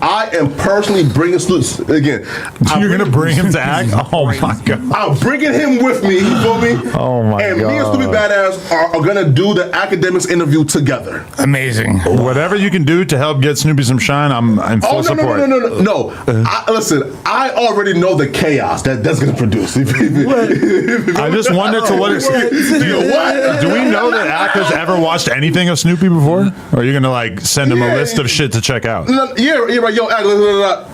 I am personally bringing students again. You're gonna bring him to act? Oh my god! I'm bringing him with me. You feel me? Oh my and god! And me and Stupid Badass are gonna do the academics interview together. Amazing. Whatever you can do to help get Snoopy some shine, I'm full support. No. Listen, I already know the chaos that's gonna produce. I just wonder to what extent. Do we know that Ack has ever watched anything of Snoopy before? Or are you gonna like send him a list of shit to check out? Yeah, right. Yo, Ack,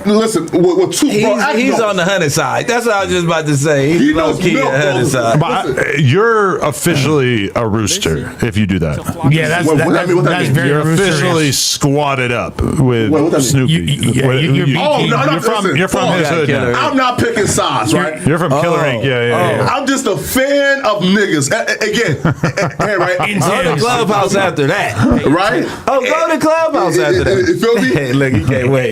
listen. He's on the honey side. That's what I was just about to say. He's low key on the honey side. But you're officially a rooster if you do that. Yeah, that's very You're roosterish. officially squatted up with Snoopy. You're from his hood now. I'm not picking sides, right? You're from Killer Inc. Yeah. I'm just a fan of niggas. Again, right? Go to Clubhouse after that. Right? Oh, go to Clubhouse after that. You feel me? Hey, look, he can't wait.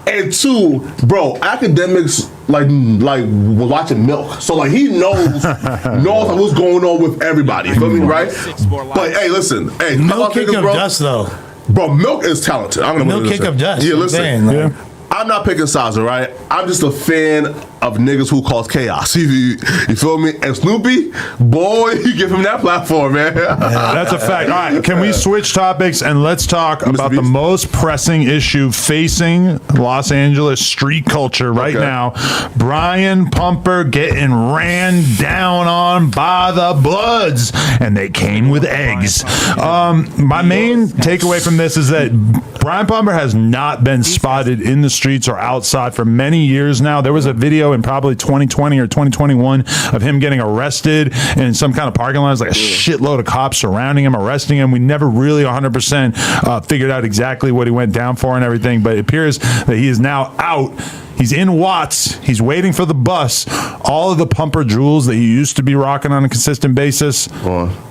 And two, bro, academics like was watching Milk, so like he knows what's going on with everybody. You feel me, right? But hey, listen, no kick of dust though. Bro, Milk is talented. I'm gonna no kick of dust. Yeah, listen. I'm not picking sides, all right? I'm just a fan of niggas who cause chaos. You feel me? And Snoopy, boy, you give him that platform, man. That's a fact. All right, can we switch topics and let's talk about the most pressing issue facing Los Angeles street culture right now. Brian Pumper getting ran down on by the Bloods, and they came with eggs. My main takeaway from this is that Brian Pumper has not been spotted in the streets or outside for many years now. There was a video in probably 2020 or 2021 of him getting arrested in some kind of parking lot. There's like a shitload of cops surrounding him, arresting him. We never really 100% figured out exactly what he went down for and everything, but it appears that he is now out. He's in Watts. He's waiting for the bus. All of the Pumper jewels that he used to be rocking on a consistent basis,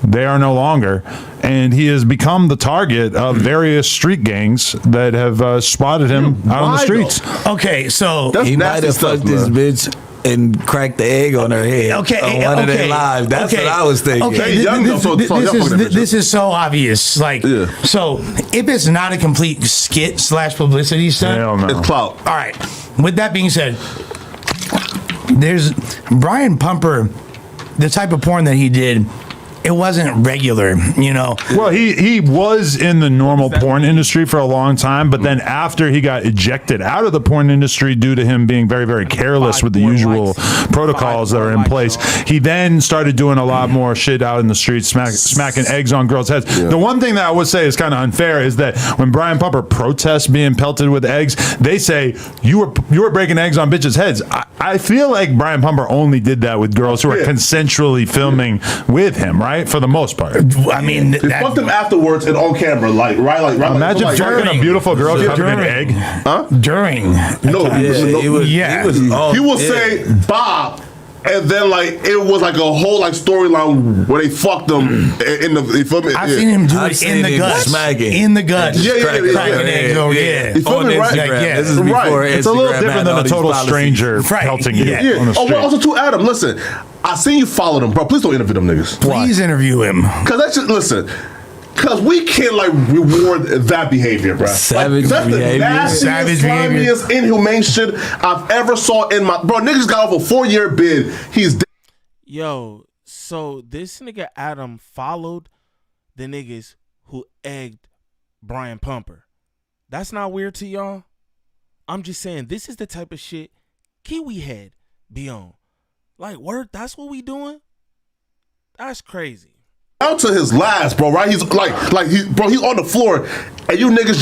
they are no longer. And he has become the target of various street gangs that have spotted him out on the streets. Okay, so he might have fucked this bitch and cracked the egg on her head. Okay, on one of their lives. That's what I was thinking. Okay, this is so obvious. Like, so if it's not a complete skit / publicity stunt, it's clout. All right. With that being said, there's Brian Pumper, the type of porn that he did. It wasn't regular, you know. Well, he was in the normal porn industry for a long time, but then after he got ejected out of the porn industry due to him being very, very careless with the usual protocols that are in place, he then started doing a lot more shit out in the streets, smacking eggs on girls' heads. The one thing that I would say is kind of unfair is that when Brian Pumper protests being pelted with eggs, they say you were breaking eggs on bitches' heads. I feel like Brian Pumper only did that with girls who are consensually filming with him, right? For the most part. I mean, they fucked him afterwards and on camera, right. Imagine fucking a beautiful girl covered in egg. Huh? During. No, he will say Bob. And then, like, it was like a whole like storyline where they fucked them in the. You feel me? I've seen him do it in the guts. In the guts. Cracking eggs over. You feel me, right? This is before It's a little different than a total stranger pelting you on the street. Well, also too, Adam. Listen, I seen you follow them, bro. Please don't interview them niggas. Please interview him. Because that's just listen. Because we can't like reward that behavior, bro. Savage that's behavior. The nastiest, slimiest, inhumane shit I've ever saw in my bro. Niggas got over 4-year bid. He's dead. Yo, so this nigga Adam followed the niggas who egged Brian Pumper. That's not weird to y'all? I'm just saying this is the type of shit Kiwi head be on. Like, word, that's what we doing? That's crazy. Down to his last, bro, right? He's he's on the floor, and you niggas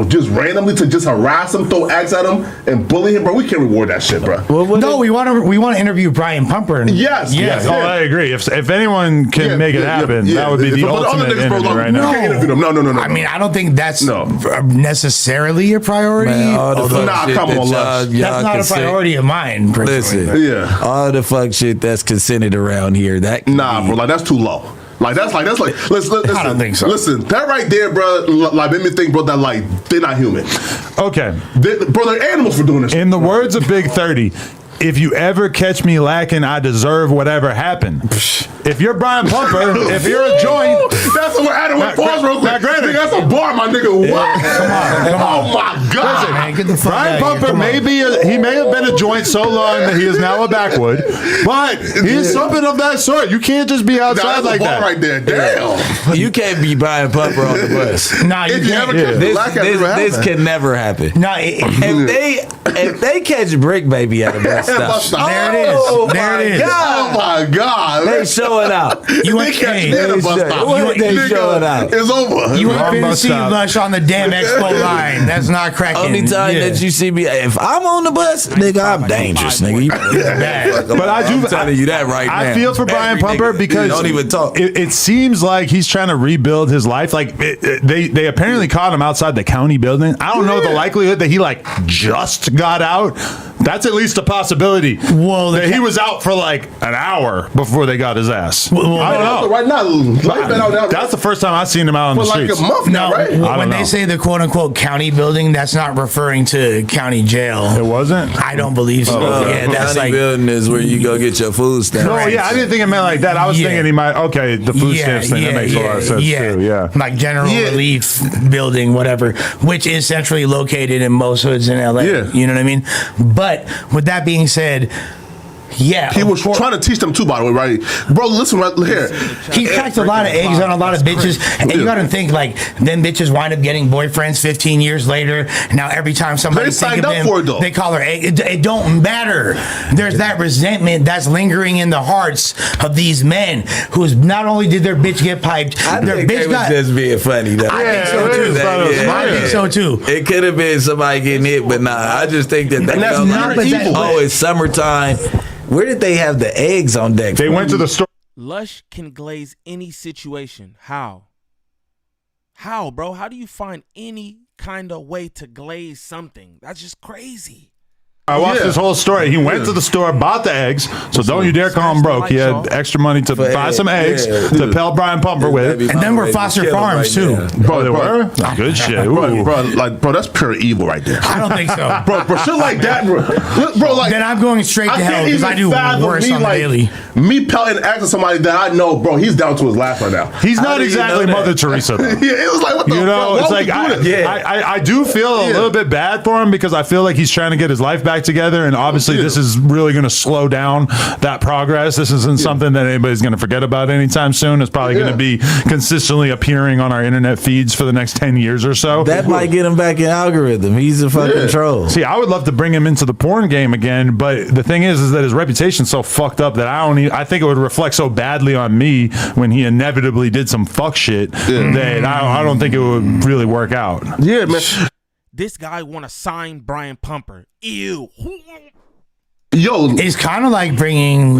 just randomly to just harass him, throw eggs at him, and bully him, bro. We can't reward that shit, bro. No, we want to interview Brian Pumper. Yes. Oh, I agree. If anyone can make it happen, that would be the ultimate interview right now. No. I mean, I don't think that's necessarily a priority. Man, that's not a priority of mine. Listen, all the fuck shit that's consented around here. Bro, like that's too low. Listen, I don't think so. Listen, that right there, bro, like made me think, bro, that like they're not human. Okay, bro, they're animals for doing this. In the words of Big 30, if you ever catch me lacking, I deserve whatever happened. If you're Brian Pumper, if you're a joint, that's what Adam went. Pause real quick. Nigga, that's a bar, my nigga. What? Come on. Oh my God. Listen, Man, get the fuck Brian out of here. Pumper Come may on. be he may have been a joint so long that he is now a backwood, but he's something of that sort. You can't just be outside That's like a bar that. right there. Damn. You can't be Brian Pumper on the bus. Nah, you If you ever can't. catch the black This can never happen. Nah, If they catch Brick Baby at a bus Bus stop, stop. there it is. Oh, There it my is. God. Oh my God. They showing out. You They ain't catch hey, me at a bus stop. They Nigga, showing out. It's over. You Wrong ain't finna bus see stop. much on the damn expo line. That's not cracking. Only time Yeah. that you see me, if I'm on the bus, nigga, I'm dangerous, nigga. You Bad. But I'm telling you that right now. I feel for Brian Every Pumper nigga, because don't even talk. It seems like he's trying to rebuild his life. Like they apparently caught him outside the county building. I don't know the likelihood that he like just got out. That's at least a possibility. Well, that he was out for like an hour before they got his ass. Well, I don't know. Right now, life been out now. That's the first time I've seen him out on for the like streets. a month now, No, right? don't when know. they say the quote unquote county building, that's not referring to county jail. It wasn't. I don't believe so. Yeah, that's county like building is where you go get your food stamps. Oh yeah, I didn't think it meant like that. I was Yeah. thinking he might. Okay, the food stamps thing that makes a lot of sense too. Yeah. Like general relief building, whatever, which is centrally located in most hoods in LA. Yeah. You know what I mean? But with that being said, yeah, He was trying to teach them too, by the way, right? Bro, listen right here. he cracked a lot of eggs on a lot of bitches, and you gotta think like them bitches wind up getting boyfriends 15 years later. Now every time somebody They think signed of up them, for it, though. they call her egg. It don't matter. There's that resentment that's lingering in the hearts of these men who's not only did their bitch get piped, I their think they bitch was got. just being funny. Though. I think so it too. is thought it was Yeah. I think so too. It could have been somebody getting hit, but nah. I just think that they And that's felt not like, evil. oh, it's summertime. Where did they have the eggs on deck? They went to the store. Lush can glaze any situation. How? How, bro? How do you find any kind of way to glaze something? That's just crazy. I watched this whole story. He went to the store, bought the eggs. So don't you dare call him broke. He had extra money to buy some eggs to pelt Brian Pumper with. And them were Foster Farms too. Bro, they were? Good shit. Ooh. Bro, that's pure evil right there. I don't think so. Bro, shit like that, bro, like Then I'm going straight to hell can't because even I do fathom worse me, on the daily. Me pelting acting somebody that I know, bro, he's down to his last right now. He's How not do you exactly know that? Mother Teresa, though. Yeah, it was like, what the You know, fuck? it's Why like would you do this? I do feel a little bit bad for him because I feel like he's trying to get his life back together, and obviously this is really going to slow down that progress. This isn't something that anybody's going to forget about anytime soon. It's probably going to be consistently appearing on our internet feeds for the next 10 years or so. That might get him back in algorithm. He's a fucking troll. See, I would love to bring him into the porn game again, but the thing is that his reputation's so fucked up that I think it would reflect so badly on me when he inevitably did some fuck shit that I don't think it would really work out. Yeah, man. This guy want to sign Brian Pumper. Ew. Yo, It's kind of like bringing,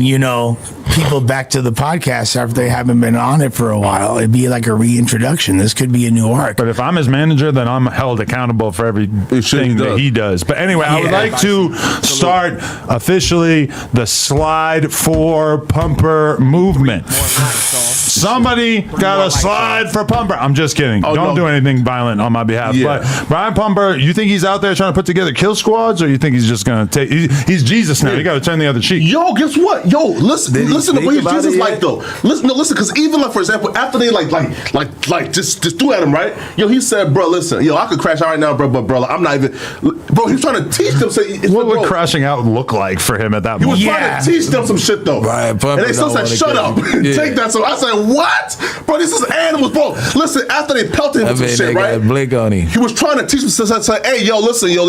people back to the podcast after they haven't been on it for a while. It'd be like a reintroduction. This could be a new arc. But if I'm his manager, then I'm held accountable for everything that he does. But anyway, I would like to start officially the Slide for Pumper movement. Somebody got a slide for Pumper. I'm just kidding. Don't do anything violent on my behalf. Yeah. But Brian Pumper, you think he's out there trying to put together kill squads, or you think he's just going to take? He's Jesus now. You got to turn the other cheek. Yo, guess what? Yo, listen to what speak about Jesus it like yet? though. Listen, because even like for example, after they just threw at him, right? Yo, he said, bro, listen, yo, I could crash out right now, bro, but bro, like, I'm not even, bro. He's trying to teach them. What would crashing out look like for him at that He was moment? trying to teach them some shit though, Brian Pumper and they still don't said, wanna "Shut kill up, you." Yeah. take that." So I said, "What, bro? This is animals, bro." Listen, after they pelted him I with some mean, shit, they right? got blink on him. He was trying to teach them, say, "Hey, yo, listen, yo,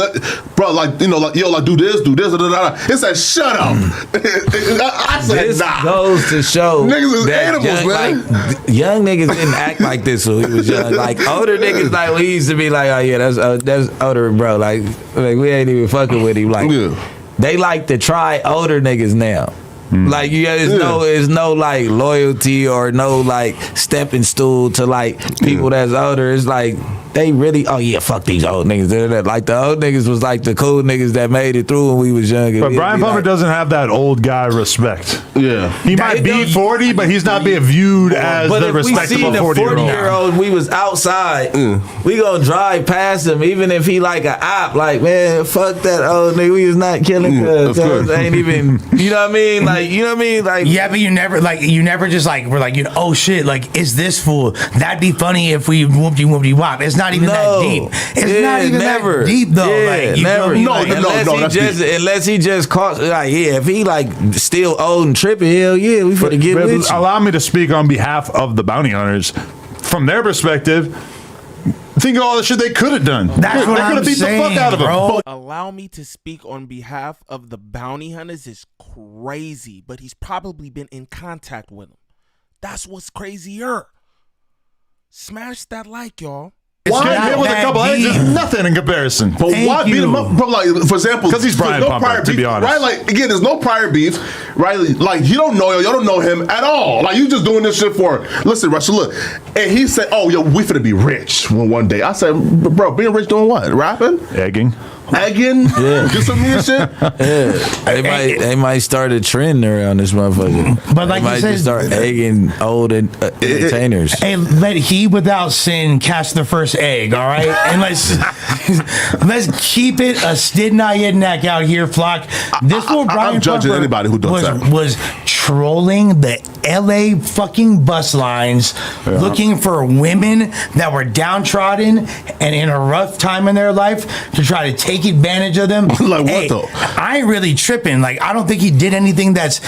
bro, like, like, do this, da, da, da, da." It said, "Shut up." I said, This "Nah." goes to show Niggas is that animals, man. young niggas didn't act like this when he was young. Like older niggas, like we used to be like, oh yeah, that's older, bro. Like we ain't even fucking with him. Like they like to try older niggas now. Like there's no like loyalty or no like stepping stool to like people that's older. It's like they really, oh yeah, fuck these old niggas. Like the old niggas was like the cool niggas that made it through when we was younger. But Brian Pumper like, doesn't have that old guy respect. Yeah. He might be 40, but he's not being viewed as but the if we see respectable the 40-year-old. 40-year-old, we was outside, we gonna drive past him, even if he like a op. Like, man, fuck that old nigga. We was not killing cuz ain't even. You know what I mean? Like, you know what I mean? Like, yeah, but you never just like we're like, oh shit, like is this fool? That'd be funny if we whoopty wop. It's not even that deep. It's not even that deep though. Yeah, like, you never. feel me? Like, Like, unless he just caught. Like, yeah, if he like still old and tripping, hell yeah, we finna get with you. Allow me to speak on behalf of the bounty hunters. From their perspective, think of all the shit they could have done. That's what I'm beat saying, the fuck out of bro. him. Allow me to speak on behalf of the bounty hunters is crazy, but he's probably been in contact with him. That's what's crazier. Smash that like, y'all. Getting hit with a couple eggs is nothing in comparison. But why beat him up? Bro, like, for example, because he's Brian no Pumper, prior to beef, be honest. right? Like, again, there's no prior beef, right? Like, you don't know him at all. Like, you just doing this shit for. Listen, Russell, look, and he said, "Oh, yo, we finna be rich one day." I said, "Bro, being rich doing what? Rapping, egging, get some new shit." They might start a trend around this motherfucker. But like they you might said, just start egging old entertainers. Hey, let he without sin cast the first egg, all right? And let's keep it a stid not yet neck out here, flock. This will Brian I'm judging Pumper anybody who does that. was trolling the LA fucking bus lines, looking for women that were downtrodden and in a rough time in their life to try to take advantage of them. Like, what Hey, though? I ain't really tripping. Like, I don't think he did anything that's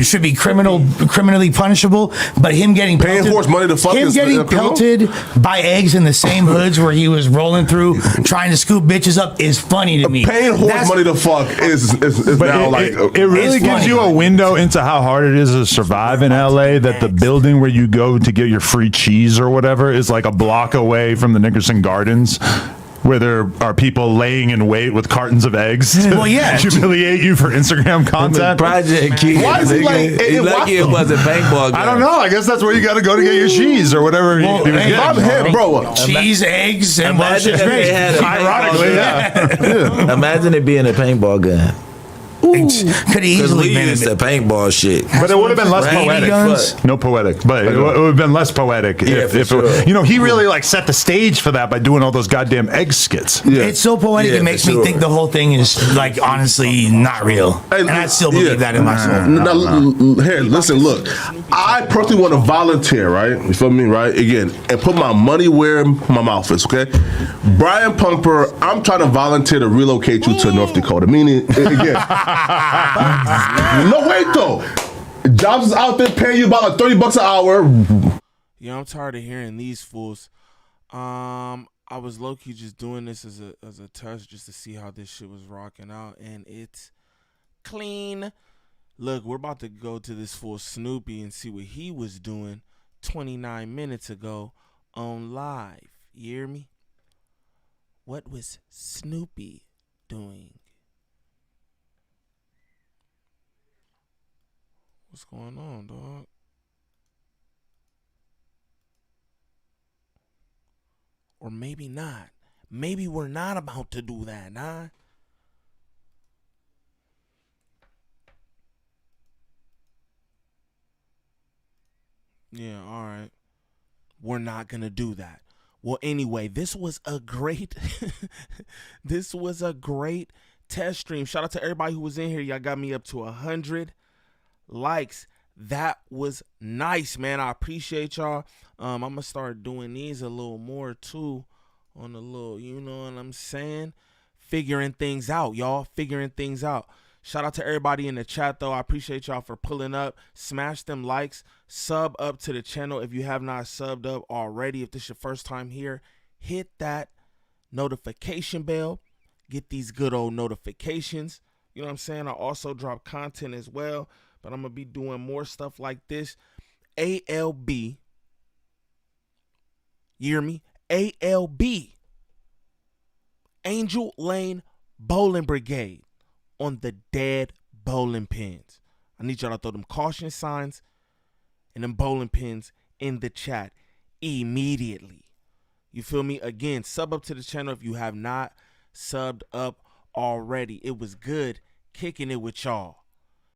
should be criminally punishable. But him getting Paying pelted, horse money to fuck him is getting criminal? pelted by eggs in the same hoods where he was rolling through trying to scoop bitches up is funny to me. Paying horse money to fuck is But now it really it's gives funny. you a window into how hard it is to survive in LA, that the building where you go to get your free cheese or whatever is like a block away from the Nickerson Gardens, where there are people laying in wait with cartons of eggs to Well, yeah. humiliate you for Instagram content. Project Kid. Why is he like- He's lucky it wasn't paintball gun. I don't know. I guess that's where you got to go to get your cheese or whatever. Well, you hey, if I'm him, bro. cheese, eggs, and Imagine if they had a Ironically, paintball gun. Imagine it being a paintball gun. could Because easily we been used to paintball shit. But it would have been less Randy poetic. guns? No poetic, but it would have been less poetic if for sure. he really like set the stage for that by doing all those goddamn egg skits. It's so poetic, Yeah, it makes for me sure. think the whole thing is like honestly not real, and I still believe that in my soul. Now, here, listen, look. I personally want to volunteer, right? You feel me, right? Again, and put my money where my mouth is, okay? Brian Pumper, I'm trying to volunteer to relocate you to North Dakota. Meaning, again, no, wait, though. Jobs is out there paying you about like $30 an hour. Yeah, I'm tired of hearing these fools. I was low-key just doing this as a test just to see how this shit was rocking out, and it's clean. Look, we're about to go to this fool Snoopy and see what he was doing 29 minutes ago on live. You hear me? What was Snoopy doing? What's going on, dog? Or maybe not. Maybe we're not about to do that, nah? Yeah, all right. We're not going to do that. Well, anyway, this was a great test stream. Shout out to everybody who was in here. Y'all got me up to 100 likes. That was nice, man. I appreciate y'all. I'm going to start doing these a little more too on the little, you know what I'm saying? Figuring things out, y'all. Figuring things out. Shout out to everybody in the chat, though. I appreciate y'all for pulling up. Smash them likes. Sub up to the channel if you have not subbed up already. If this is your first time here, hit that notification bell. Get these good old notifications. You know what I'm saying? I also drop content as well, but I'm going to be doing more stuff like this. ALB. You hear me? ALB. Angel Lane Bowling Brigade. On the dead bowling pins. I need y'all to throw them caution signs and them bowling pins in the chat immediately. You feel me? Again, sub up to the channel if you have not subbed up already. It was good kicking it with y'all.